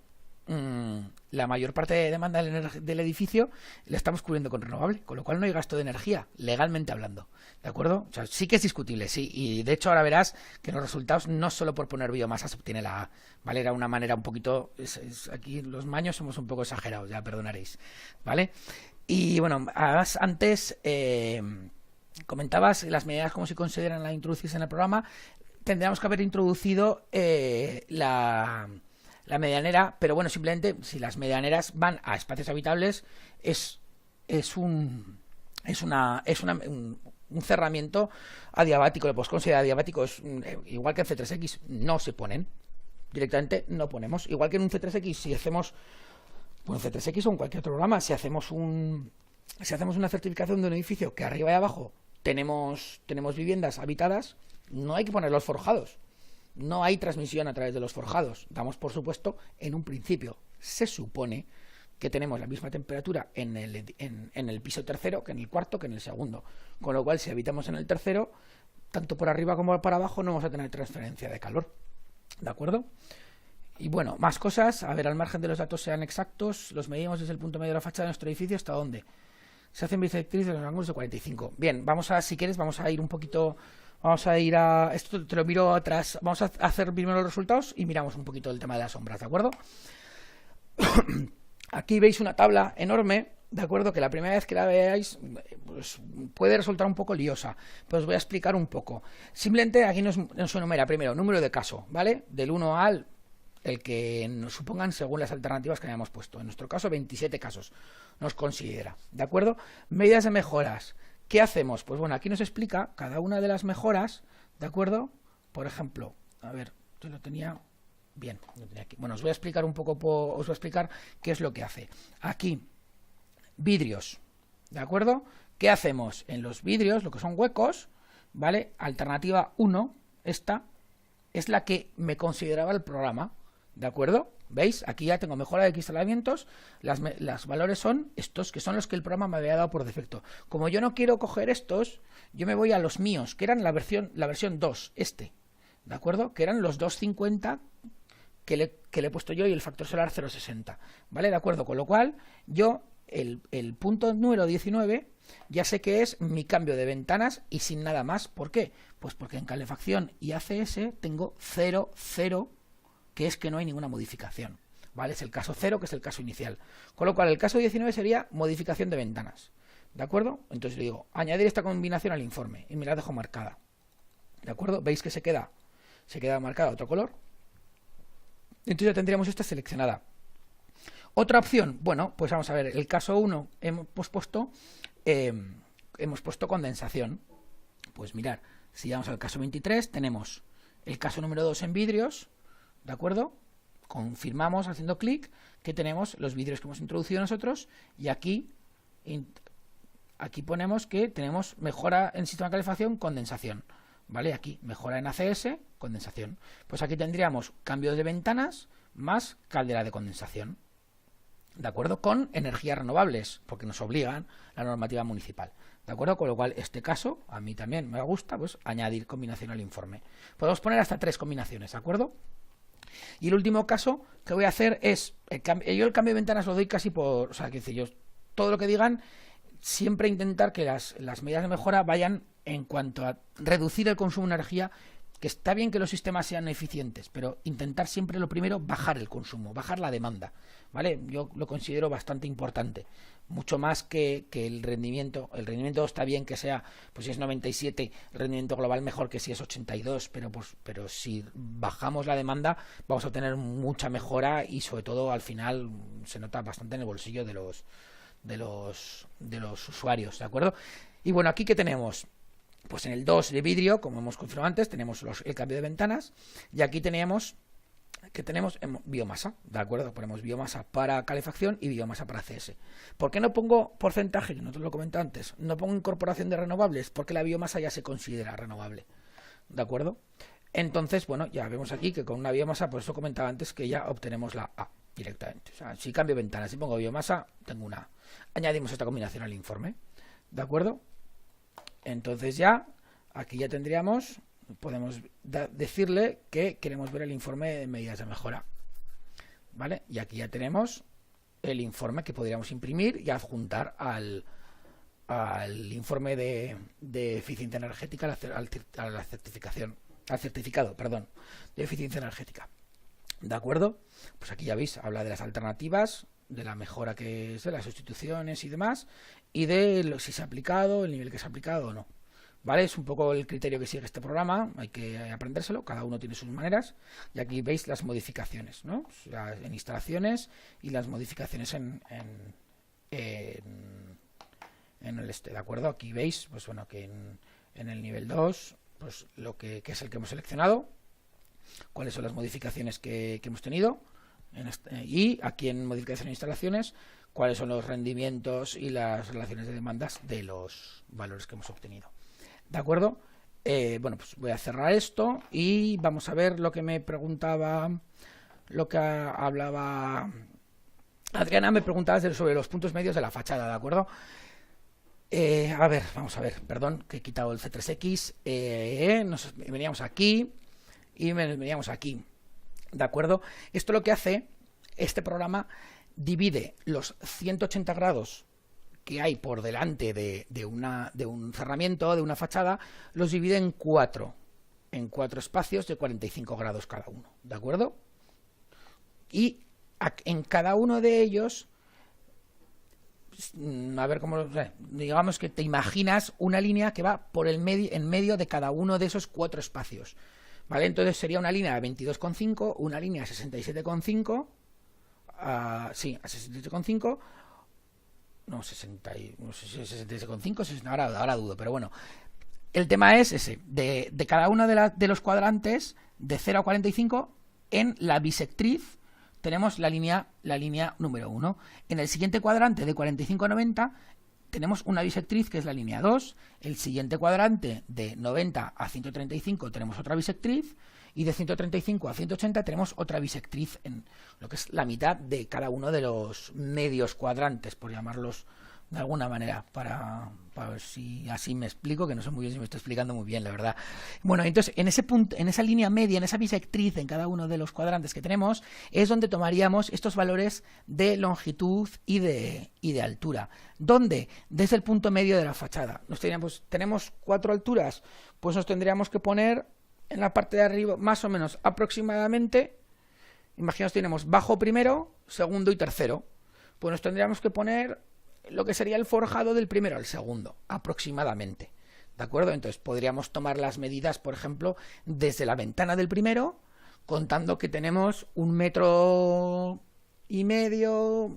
la mayor parte de demanda del edificio la estamos cubriendo con renovable, con lo cual no hay gasto de energía, legalmente hablando. ¿De acuerdo? O sea, sí que es discutible, sí. Y de hecho ahora verás que los resultados no solo por poner biomasa se obtiene la A, ¿vale? Era una manera un poquito... aquí los maños somos un poco exagerados, ya perdonaréis, ¿vale? Y bueno, además antes... comentabas las medidas como se consideran la introducirse en el programa. Tendríamos que haber introducido la medianera, pero bueno, simplemente si las medianeras van a espacios habitables es un cerramiento adiabático, lo podemos considerar adiabático, es igual que en C3X, no se ponen, directamente no ponemos, igual que en un C3X, si hacemos, pues en C3X o en cualquier otro programa, si hacemos una certificación de un edificio que arriba y abajo tenemos viviendas habitadas, no hay que poner los forjados. No hay transmisión a través de los forjados. Damos por supuesto, en un principio, se supone que tenemos la misma temperatura en el piso tercero que en el cuarto que en el segundo. Con lo cual, si habitamos en el tercero, tanto por arriba como por abajo no vamos a tener transferencia de calor. ¿De acuerdo? Y bueno, más cosas. A ver, al margen de los datos sean exactos, los medimos desde el punto medio de la fachada de nuestro edificio hasta dónde. Se hacen bisectrices de los ángulos de 45. Bien, si quieres, vamos a ir un poquito... Vamos a ir a... Esto te lo miro atrás. Vamos a hacer primero los resultados y miramos un poquito el tema de las sombras, ¿de acuerdo? Aquí veis una tabla enorme, ¿de acuerdo? Que la primera vez que la veáis pues, puede resultar un poco liosa. Pero os voy a explicar un poco. Simplemente aquí nos enumera primero número de caso, ¿vale? Del 1 al... el que nos supongan según las alternativas que hayamos puesto. En nuestro caso, 27 casos nos considera, ¿de acuerdo? Medidas de mejoras. ¿Qué hacemos? Pues bueno, aquí nos explica cada una de las mejoras, ¿de acuerdo? Por ejemplo, a ver, yo lo tenía bien, lo tenía aquí. Bueno, os voy a explicar un poco, os voy a explicar qué es lo que hace. Aquí, vidrios, ¿de acuerdo? ¿Qué hacemos? En los vidrios, lo que son huecos, ¿vale? Alternativa 1, esta es la que me consideraba el programa, ¿de acuerdo? ¿Veis? Aquí ya tengo mejora de cristalamientos, las valores son estos, que son los que el programa me había dado por defecto. Como yo no quiero coger estos, yo me voy a los míos, que eran la versión 2, ¿de acuerdo? Que eran los 250 que le he puesto yo y el factor solar 0,60, ¿vale? ¿De acuerdo? Con lo cual, yo, el punto número 19, ya sé que es mi cambio de ventanas y sin nada más. ¿Por qué? Pues porque en calefacción y ACS tengo 0, 0, que es que no hay ninguna modificación, ¿vale? Es el caso 0, que es el caso inicial. Con lo cual, el caso 19 sería modificación de ventanas, ¿de acuerdo? Entonces le digo, añadir esta combinación al informe, y me la dejo marcada, ¿de acuerdo? ¿Veis que se queda marcada otro color? Entonces ya tendríamos esta seleccionada. Otra opción, bueno, pues vamos a ver, el caso 1 hemos puesto condensación. Pues mirar, si vamos al caso 23, tenemos el caso número 2 en vidrios, ¿de acuerdo? Confirmamos haciendo clic que tenemos los vidrios que hemos introducido nosotros y aquí ponemos que tenemos mejora en sistema de calefacción, condensación, ¿vale? Aquí mejora en ACS, condensación. Pues aquí tendríamos cambios de ventanas más caldera de condensación, ¿de acuerdo? Con energías renovables, porque nos obligan la normativa municipal, ¿de acuerdo? Con lo cual, este caso, a mí también me gusta, pues, añadir combinación al informe. Podemos poner hasta 3 combinaciones, ¿de acuerdo? Y el último caso que voy a hacer es, yo el cambio de ventanas lo doy casi por, o sea, que decir, yo, todo lo que digan, siempre intentar que las medidas de mejora vayan en cuanto a reducir el consumo de energía, que está bien que los sistemas sean eficientes, pero intentar siempre lo primero bajar el consumo, bajar la demanda, ¿vale? Yo lo considero bastante importante, mucho más que el rendimiento. El rendimiento está bien que sea, pues si es 97, el rendimiento global mejor que si es 82, pero si bajamos la demanda vamos a tener mucha mejora y sobre todo al final se nota bastante en el bolsillo de los usuarios, ¿de acuerdo? Y bueno, aquí ¿qué tenemos? Pues en el 2 de vidrio, como hemos confirmado antes, tenemos el cambio de ventanas, y aquí tenemos biomasa, ¿de acuerdo? Ponemos biomasa para calefacción y biomasa para CS. ¿Por qué no pongo porcentaje? No te lo comenté antes. No pongo incorporación de renovables, porque la biomasa ya se considera renovable, ¿de acuerdo? Entonces, bueno, ya vemos aquí que con una biomasa, por eso comentaba antes que ya obtenemos la A directamente. O sea, si cambio ventanas, si pongo biomasa, tengo una A. Añadimos esta combinación al informe, ¿de acuerdo? Entonces ya, aquí ya tendríamos, podemos decirle que queremos ver el informe de medidas de mejora, ¿vale? Y aquí ya tenemos el informe que podríamos imprimir y adjuntar al informe de eficiencia energética, a la certificación, al certificado, perdón, de eficiencia energética, ¿de acuerdo? Pues aquí ya veis, habla de las alternativas, de la mejora que es, de las sustituciones y demás, y de si se ha aplicado, el nivel que se ha aplicado o no, ¿vale? Es un poco el criterio que sigue este programa, hay que aprendérselo, cada uno tiene sus maneras, y aquí veis las modificaciones, ¿no? O sea, en instalaciones y las modificaciones en el ¿de acuerdo? Aquí veis, pues bueno, que en el nivel 2, pues lo que es el que hemos seleccionado, cuáles son las modificaciones que hemos tenido, y aquí en modificación de instalaciones, cuáles son los rendimientos y las relaciones de demandas de los valores que hemos obtenido, ¿de acuerdo? Bueno, pues voy a cerrar esto y vamos a ver lo que me preguntaba, lo que hablaba Adriana. Me preguntaba sobre los puntos medios de la fachada, ¿de acuerdo? A ver, vamos a ver, perdón, que he quitado el C3X, veníamos aquí y veníamos aquí, ¿de acuerdo? Esto lo que hace, este programa divide los 180 grados que hay por delante de un cerramiento, de una fachada, los divide en cuatro espacios de 45 grados cada uno, ¿de acuerdo? Y en cada uno de ellos, a ver cómo, digamos que te imaginas una línea que va por en medio de cada uno de esos 4 espacios, ¿vale? Entonces sería una línea de 22,5, una línea 67,5, sí, a 67,5, no, 60, no sé si es 67,5, ahora dudo, pero bueno, el tema es ese, de cada uno de los cuadrantes de 0 a 45, en la bisectriz tenemos la línea número 1. En el siguiente cuadrante de 45 a 90 tenemos una bisectriz que es la línea 2. El siguiente cuadrante de 90 a 135 tenemos otra bisectriz. Y de 135 a 180 tenemos otra bisectriz en lo que es la mitad de cada uno de los medios cuadrantes, por llamarlos de alguna manera, para ver si así me explico, que no sé muy bien si me estoy explicando muy bien, la verdad. Bueno, entonces en ese punto, en esa línea media, en esa bisectriz en cada uno de los cuadrantes que tenemos, es donde tomaríamos estos valores de longitud y de altura. ¿Dónde? Desde el punto medio de la fachada. Tenemos 4 alturas, pues nos tendríamos que poner en la parte de arriba, más o menos aproximadamente, imaginaos, tenemos bajo primero, segundo y tercero, pues nos tendríamos que poner lo que sería el forjado del primero al segundo, aproximadamente, ¿de acuerdo? Entonces podríamos tomar las medidas, por ejemplo, desde la ventana del primero, contando que tenemos 1,5 metros,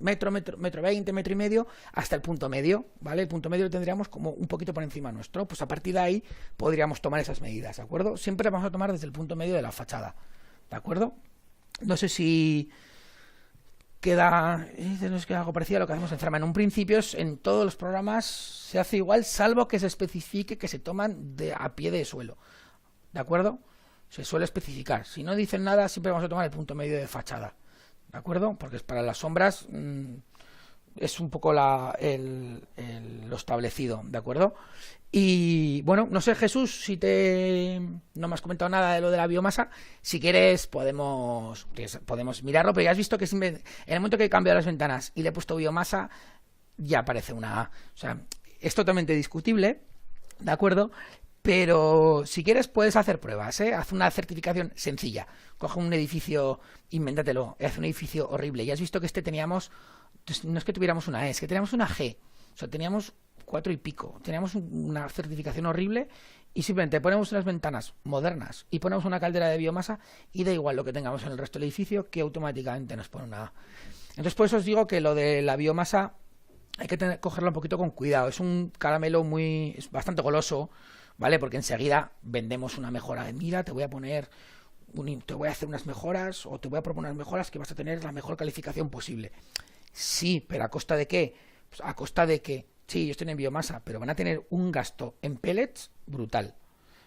metro 20, 1,5 metros, hasta el punto medio, ¿vale? El punto medio lo tendríamos como un poquito por encima nuestro, pues a partir de ahí podríamos tomar esas medidas, ¿de acuerdo? Siempre vamos a tomar desde el punto medio de la fachada, ¿de acuerdo? No sé si nos queda algo parecido a lo que hacemos en Cerama. En un principio, en todos los programas se hace igual, salvo que se especifique que se toman a pie de suelo, ¿de acuerdo? Se suele especificar. Si no dicen nada, siempre vamos a tomar el punto medio de fachada, ¿de acuerdo? Porque para las sombras es un poco lo establecido, ¿de acuerdo? Y bueno, no sé, Jesús, si no me has comentado nada de lo de la biomasa. Si quieres podemos mirarlo, pero ya has visto que en el momento que he cambiado las ventanas y le he puesto biomasa, ya aparece una A. O sea, es totalmente discutible, ¿de acuerdo? Pero si quieres puedes hacer pruebas, ¿eh? Haz una certificación sencilla. Coge un edificio, invéntatelo, haz un edificio horrible. Ya has visto que teníamos, no es que tuviéramos una E, es que teníamos una G. O sea, teníamos 4 y pico. Teníamos una certificación horrible y simplemente ponemos unas ventanas modernas y ponemos una caldera de biomasa y da igual lo que tengamos en el resto del edificio, que automáticamente nos pone una A. Entonces, por eso os digo que lo de la biomasa hay que cogerlo un poquito con cuidado. Es un caramelo es bastante goloso, ¿vale? Porque enseguida vendemos una mejora de, mira, te voy a hacer unas mejoras o te voy a proponer unas mejoras que vas a tener la mejor calificación posible. Sí, pero ¿a costa de qué? Pues a costa de que, sí, ellos tienen biomasa, pero van a tener un gasto en pellets brutal.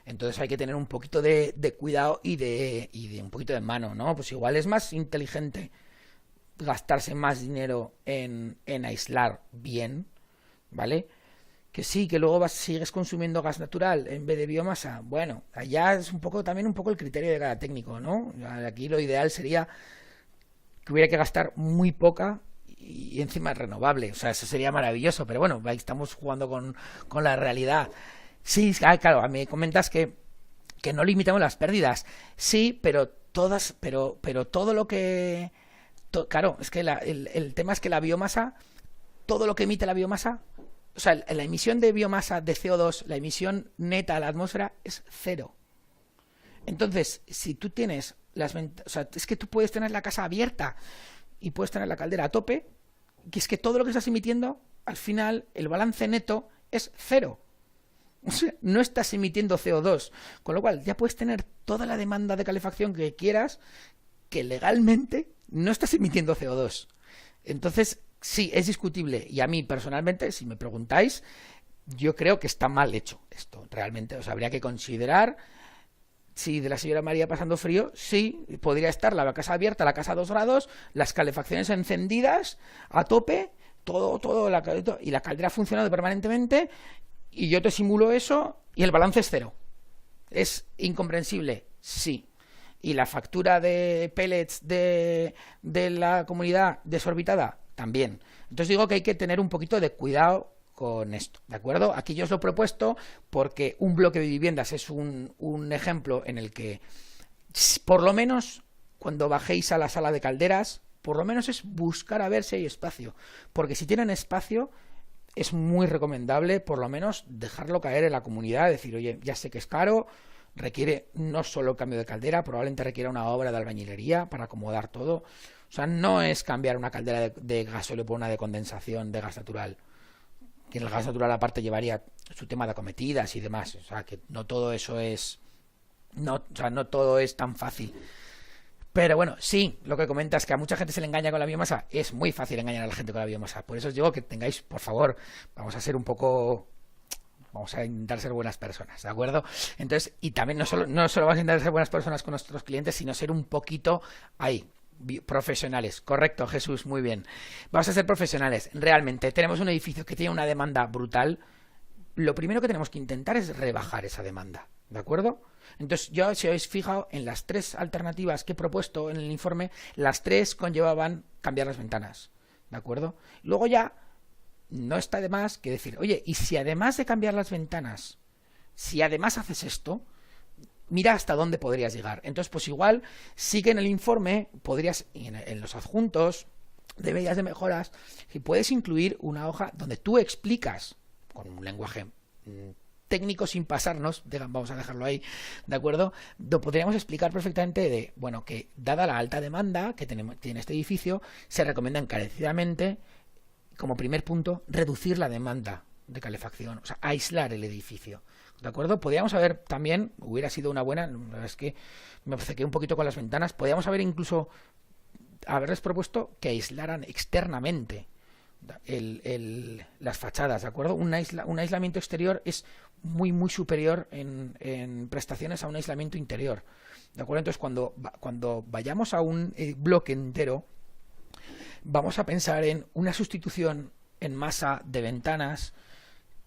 Entonces hay que tener un poquito de cuidado y de un poquito de mano, ¿no? Pues igual es más inteligente gastarse más dinero en aislar bien, ¿vale? Que sí, que luego sigues consumiendo gas natural en vez de biomasa. Bueno, allá es también un poco el criterio de cada técnico, ¿no? Aquí lo ideal sería que hubiera que gastar muy poca y encima es renovable. O sea, eso sería maravilloso, pero bueno, ahí estamos jugando con la realidad. Sí, claro, me comentas que no limitamos las pérdidas. Sí, pero todo lo que... claro, es que el tema es que la biomasa, todo lo que emite la biomasa, o sea, la emisión de biomasa de CO2, la emisión neta a la atmósfera es 0. Entonces, si tú tienes o sea, es que tú puedes tener la casa abierta y puedes tener la caldera a tope, que es que todo lo que estás emitiendo, al final, el balance neto es 0. O sea, no estás emitiendo CO2, con lo cual ya puedes tener toda la demanda de calefacción que quieras, que legalmente no estás emitiendo CO2. Entonces, sí, es discutible. Y a mí, personalmente, si me preguntáis, yo creo que está mal hecho esto, realmente. O sea, habría que considerar si de la señora María pasando frío, sí, podría estar la casa abierta, la casa a 2 grados, las calefacciones encendidas a tope, y la caldera funcionando permanentemente, y yo te simulo eso y el balance es 0. ¿Es incomprensible? Sí. ¿Y la factura de pellets de la comunidad desorbitada? También. Entonces digo que hay que tener un poquito de cuidado con esto, ¿de acuerdo? Aquí yo os lo he propuesto porque un bloque de viviendas es un ejemplo en el que, por lo menos, cuando bajéis a la sala de calderas, por lo menos es buscar a ver si hay espacio. Porque si tienen espacio, es muy recomendable, por lo menos, dejarlo caer en la comunidad, decir, oye, ya sé que es caro, requiere no solo el cambio de caldera, probablemente requiera una obra de albañilería para acomodar todo. O sea, no es cambiar una caldera de gasóleo por una de condensación de gas natural. Que en el gas natural aparte llevaría su tema de acometidas y demás. O sea, que no todo eso es... No todo es tan fácil. Pero bueno, sí, lo que comentas, que a mucha gente se le engaña con la biomasa, es muy fácil engañar a la gente con la biomasa. Por eso os digo que tengáis, por favor, vamos a intentar ser buenas personas, ¿de acuerdo? Entonces, y también no solo vamos a intentar ser buenas personas con nuestros clientes, sino ser un poquito ahí, profesionales. Correcto, Jesús, muy bien. Vamos a ser profesionales. Realmente, tenemos un edificio que tiene una demanda brutal. Lo primero que tenemos que intentar es rebajar esa demanda, ¿de acuerdo? Entonces, yo, si habéis fijado, en las 3 alternativas que he propuesto en el informe, las 3 conllevaban cambiar las ventanas, ¿de acuerdo? Luego ya, no está de más que decir, oye, y si además de cambiar las ventanas, si además haces esto, mira hasta dónde podrías llegar. Entonces, pues igual, sí que en el informe podrías, en los adjuntos de medidas de mejoras, si puedes incluir una hoja donde tú explicas, con un lenguaje técnico sin pasarnos, vamos a dejarlo ahí, ¿de acuerdo? Podríamos explicar perfectamente que dada la alta demanda que tiene este edificio, se recomienda encarecidamente, como primer punto, reducir la demanda de calefacción, o sea, aislar el edificio, ¿de acuerdo? Podríamos haber también, hubiera sido una buena, la verdad es que me obcequé un poquito con las ventanas, podríamos haber incluso haberles propuesto que aislaran externamente las fachadas, ¿de acuerdo? Un aislamiento exterior es muy superior en prestaciones a un aislamiento interior, ¿de acuerdo? Entonces cuando vayamos a un bloque entero, Vamos a pensar en una sustitución en masa de ventanas.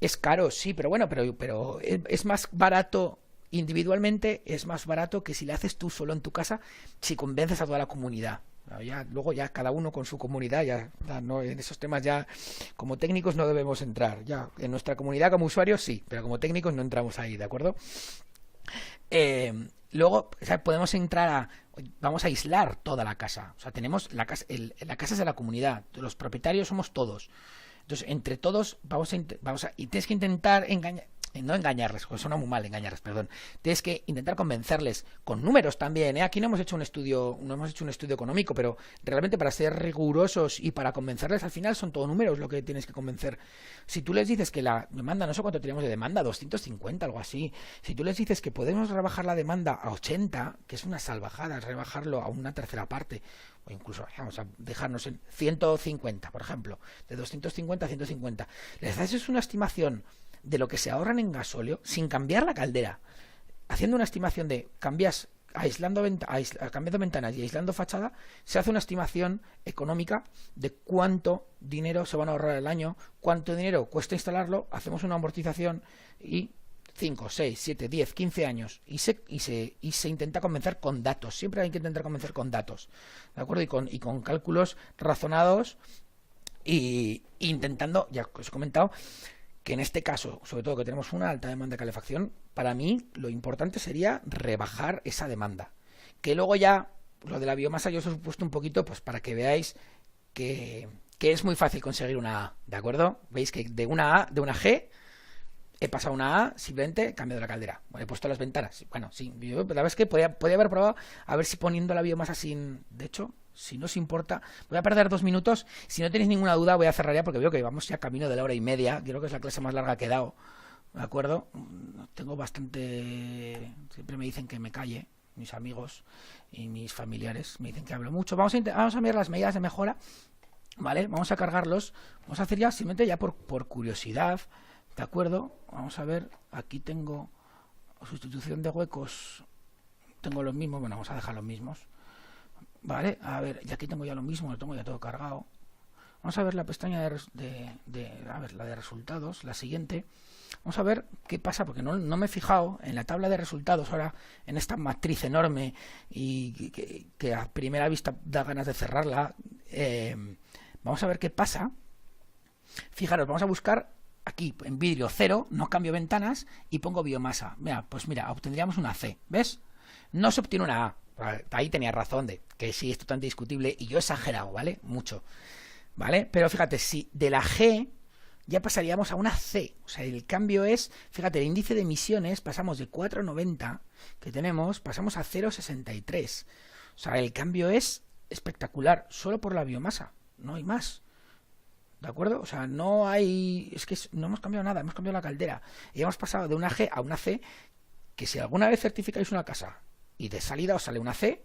Es caro, sí, pero bueno, pero es más barato individualmente, es más barato que si le haces tú solo en tu casa, si convences a toda la comunidad. Luego ya cada uno con su comunidad, ya no, en esos temas ya como técnicos no debemos entrar. Ya en nuestra comunidad como usuarios sí, pero como técnicos no entramos ahí, ¿de acuerdo? Luego, o sea, podemos entrar vamos a aislar toda la casa. O sea, tenemos la casa es de la comunidad, los propietarios somos todos. Entonces, entre todos y tienes que intentar no engañarles, porque suena muy mal engañarles, perdón. Tienes que intentar convencerles con números también, ¿eh? Aquí no hemos hecho un estudio económico, pero realmente para ser rigurosos y para convencerles al final son todo números lo que tienes que convencer. Si tú les dices que la demanda, no sé cuánto tenemos de demanda, 250, algo así. Si tú les dices que podemos rebajar la demanda a 80, que es una salvajada, rebajarlo a una tercera parte, o incluso vamos a dejarnos en 150, por ejemplo, de 250 a 150. Les haces una estimación de lo que se ahorran en gasóleo sin cambiar la caldera, haciendo una estimación de cambiando ventanas y aislando fachada, se hace una estimación económica de cuánto dinero se van a ahorrar al año, cuánto dinero cuesta instalarlo, hacemos una amortización y 5, 6, 7, 10, 15 años y se intenta convencer con datos. Siempre hay que intentar convencer con datos, ¿de acuerdo? Y con cálculos razonados y intentando, ya os he comentado, que en este caso, sobre todo que tenemos una alta demanda de calefacción, para mí lo importante sería rebajar esa demanda. Que luego ya, lo de la biomasa yo os he puesto un poquito pues para que veáis que es muy fácil conseguir una A, ¿de acuerdo? Veis que de una G he pasado a una A, simplemente he cambiado la caldera. Bueno, he puesto las ventanas. Bueno, sí, yo, la verdad es que podía haber probado a ver si poniendo la biomasa sin... De hecho, si no os importa, voy a perder 2 minutos. Si no tenéis ninguna duda, voy a cerrar ya porque veo que vamos ya camino de la 1h30. Creo que es la clase más larga que he dado. ¿De acuerdo? Tengo bastante... Siempre me dicen que me calle, mis amigos y mis familiares. Me dicen que hablo mucho. Vamos a mirar las medidas de mejora. ¿Vale? Vamos a cargarlos. Vamos a hacer ya, simplemente ya por curiosidad. ¿De acuerdo? Vamos a ver. Aquí tengo sustitución de huecos. Tengo los mismos. Bueno, vamos a dejar los mismos. Vale, a ver, y aquí tengo ya lo mismo, lo tengo ya todo cargado. Vamos a ver la pestaña a ver, la de resultados, la siguiente. Vamos a ver qué pasa, porque no me he fijado en la tabla de resultados ahora, en esta matriz enorme y que a primera vista da ganas de cerrarla. Vamos a ver qué pasa. Fijaros, vamos a buscar aquí en vidrio 0, no cambio ventanas y pongo biomasa. Mira, pues mira, obtendríamos una C, ¿ves? No se obtiene una A. Ahí tenía razón de que sí es totalmente discutible y yo he exagerado, ¿vale? Mucho, ¿vale? Pero fíjate, si de la G ya pasaríamos a una C, o sea, el cambio es, fíjate, el índice de emisiones pasamos de 4,90 que tenemos, pasamos a 0,63, o sea, el cambio es espectacular, solo por la biomasa, no hay más, ¿de acuerdo? O sea, no hay, es que no hemos cambiado nada, hemos cambiado la caldera y hemos pasado de una G a una C, que si alguna vez certificáis una casa y de salida os sale una C,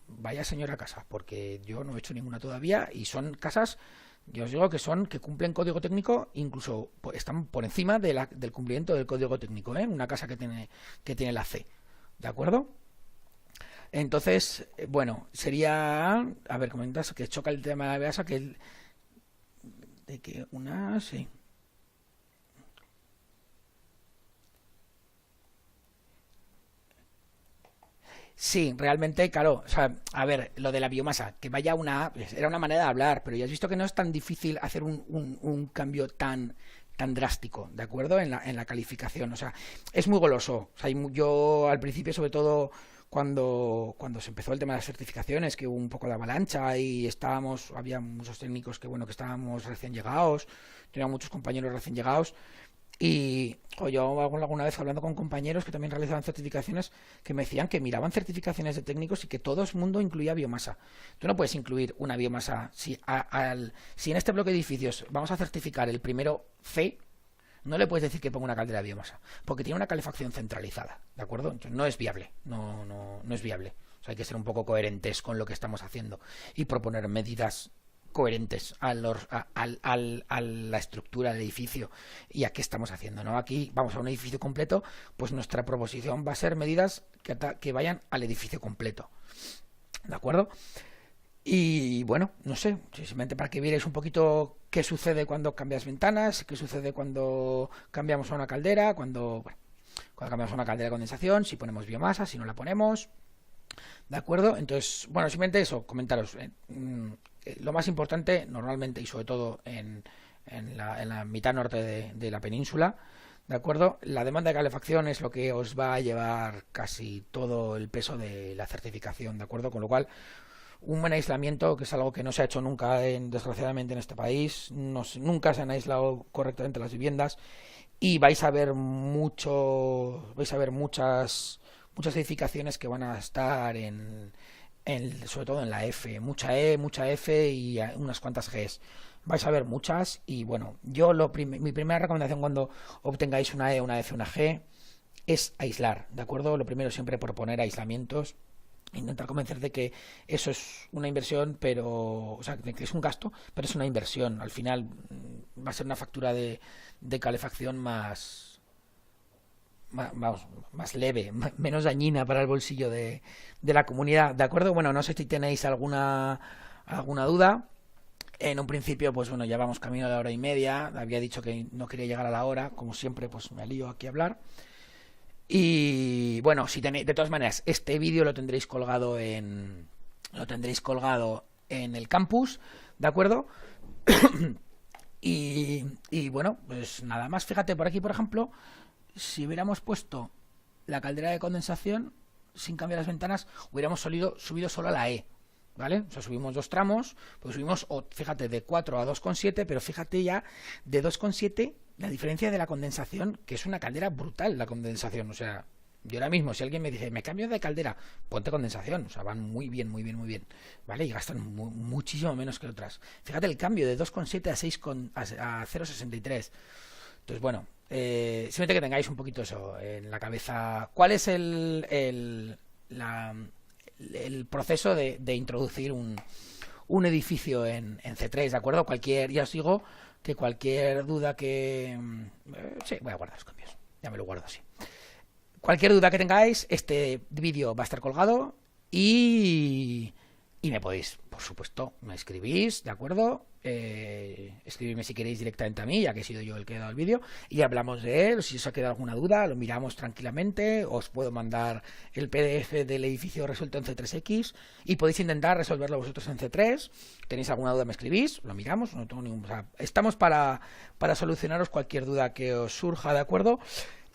vaya señora casa, porque yo no he hecho ninguna todavía y son casas, yo os digo que cumplen código técnico, incluso están por encima del cumplimiento del código técnico, ¿eh? Una casa que tiene la C, ¿de acuerdo? Entonces, bueno, sería, a ver, comentas que choca el tema de la biomasa, de que una, sí. Sí, realmente, claro, o sea, a ver, lo de la biomasa, que vaya una A, pues, era una manera de hablar, pero ya has visto que no es tan difícil hacer un cambio tan drástico, ¿de acuerdo? En la calificación, o sea, es muy goloso. O sea, yo al principio, sobre todo cuando se empezó el tema de las certificaciones, que hubo un poco de avalancha y había muchos técnicos que estábamos recién llegados, tenía muchos compañeros recién llegados. Y yo alguna vez hablando con compañeros que también realizaban certificaciones que me decían que miraban certificaciones de técnicos y que todo el mundo incluía biomasa. Tú no puedes incluir una biomasa. Si en este bloque de edificios vamos a certificar el primero C, no le puedes decir que ponga una caldera de biomasa, porque tiene una calefacción centralizada, ¿de acuerdo? Entonces no es viable, no es viable. O sea, hay que ser un poco coherentes con lo que estamos haciendo y proponer medidas coherentes a la estructura del edificio y a qué estamos haciendo, ¿no? Aquí vamos a un edificio completo, pues nuestra proposición va a ser medidas que vayan al edificio completo, ¿de acuerdo? Y bueno, no sé, simplemente para que vierais un poquito qué sucede cuando cambias ventanas, qué sucede cuando cambiamos a una caldera, cuando cambiamos a una caldera de condensación, si ponemos biomasa, si no la ponemos, ¿de acuerdo? Entonces, bueno, simplemente eso, comentaros. Lo más importante, normalmente y sobre todo en la mitad norte de la península, ¿de acuerdo? La demanda de calefacción es lo que os va a llevar casi todo el peso de la certificación, ¿de acuerdo? Con lo cual, un buen aislamiento, que es algo que no se ha hecho nunca, desgraciadamente, en este país, nunca se han aislado correctamente las viviendas y vais a ver muchas edificaciones que van a estar sobre todo en la F, mucha F y unas cuantas Gs. Vais a ver muchas y bueno, mi primera recomendación cuando obtengáis una E, una F, una G es aislar, ¿de acuerdo? Lo primero siempre proponer aislamientos, intentar convencer de que eso es una inversión, o sea, de que es un gasto, pero es una inversión. Al final va a ser una factura de calefacción más leve, menos dañina para el bolsillo de la comunidad, ¿de acuerdo? Bueno, no sé si tenéis alguna duda. En un principio, pues bueno, ya vamos camino a la hora y media. Había dicho que no quería llegar a la hora, como siempre, pues me lío aquí a hablar. Y bueno, si tenéis, de todas maneras, este vídeo lo tendréis colgado en el campus, ¿de acuerdo? y bueno, pues nada más. Fíjate, por aquí, por ejemplo, si hubiéramos puesto la caldera de condensación sin cambiar las ventanas, hubiéramos subido solo a la E, ¿vale? O sea, subimos 2 tramos, pues subimos, fíjate, de 4 a 2,7, pero fíjate ya, de 2,7, la diferencia de la condensación, que es una caldera brutal la condensación. O sea, yo ahora mismo, si alguien me dice, me cambio de caldera, ponte condensación. O sea, van muy bien, muy bien, muy bien, ¿vale? Y gastan muchísimo menos que otras. Fíjate el cambio de 2,7 a 0,63. Entonces, bueno, simplemente que tengáis un poquito eso en la cabeza. ¿Cuál es el proceso de introducir un edificio en C3, ¿de acuerdo? Ya os digo que cualquier duda sí, voy a guardar los cambios, ya me lo guardo así. Cualquier duda que tengáis, este vídeo va a estar colgado y me podéis, por supuesto, me escribís, ¿de acuerdo? Escribidme si queréis directamente a mí, ya que he sido yo el que he dado el vídeo, y hablamos de él. Si os ha quedado alguna duda, lo miramos tranquilamente. Os puedo mandar el PDF del edificio resuelto en C3X y podéis intentar resolverlo vosotros en C3. ¿Tenéis alguna duda? Me escribís, lo miramos. No tengo o sea, estamos para solucionaros cualquier duda que os surja, ¿de acuerdo?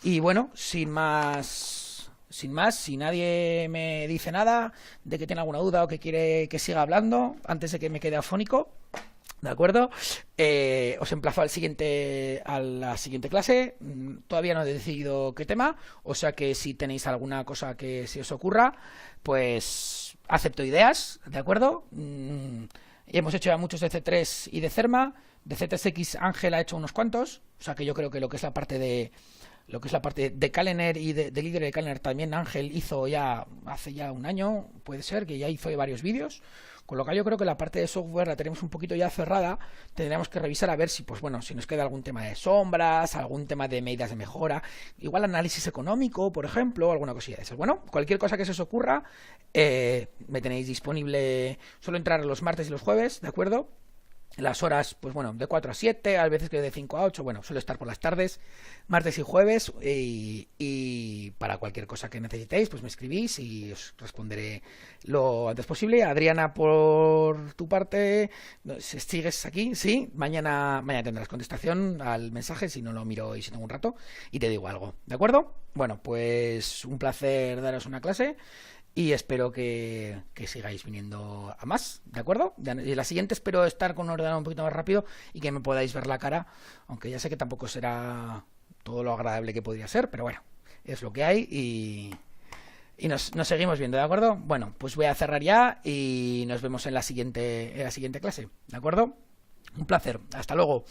Y bueno, sin más, si nadie me dice nada de que tiene alguna duda o que quiere que siga hablando antes de que me quede afónico, ¿de acuerdo? Os emplazo a la siguiente clase. Todavía no he decidido qué tema, o sea que si tenéis alguna cosa que se os ocurra, pues acepto ideas, ¿de acuerdo? Hemos hecho ya muchos de C3 y de Cerma. De C3X Ángel ha hecho unos cuantos, o sea que yo creo que lo que es la parte de Kallener y de líder de Kallener también Ángel hizo ya hace ya un año, puede ser, que ya hizo varios vídeos. Con lo que yo creo que la parte de software la tenemos un poquito ya cerrada. Tendríamos que revisar a ver si, pues bueno, si nos queda algún tema de sombras, algún tema de medidas de mejora, igual análisis económico, por ejemplo, alguna cosilla de esas. Bueno, cualquier cosa que se os ocurra, me tenéis disponible. Suelo entrar los martes y los jueves, ¿de acuerdo? Las horas, pues bueno, de 4 a 7, a veces que de 5 a 8, bueno, suelo estar por las tardes, martes y jueves, y para cualquier cosa que necesitéis, pues me escribís y os responderé lo antes posible. Adriana, por tu parte, ¿sigues aquí? Sí, mañana tendrás contestación al mensaje, si no lo miro y si tengo un rato, y te digo algo, ¿de acuerdo? Bueno, pues un placer daros una clase. Y espero que sigáis viniendo a más, ¿de acuerdo? Y la siguiente espero estar con un ordenador un poquito más rápido y que me podáis ver la cara, aunque ya sé que tampoco será todo lo agradable que podría ser, pero bueno, es lo que hay y nos seguimos viendo, ¿de acuerdo? Bueno, pues voy a cerrar ya y nos vemos en la siguiente clase, ¿de acuerdo? Un placer, hasta luego.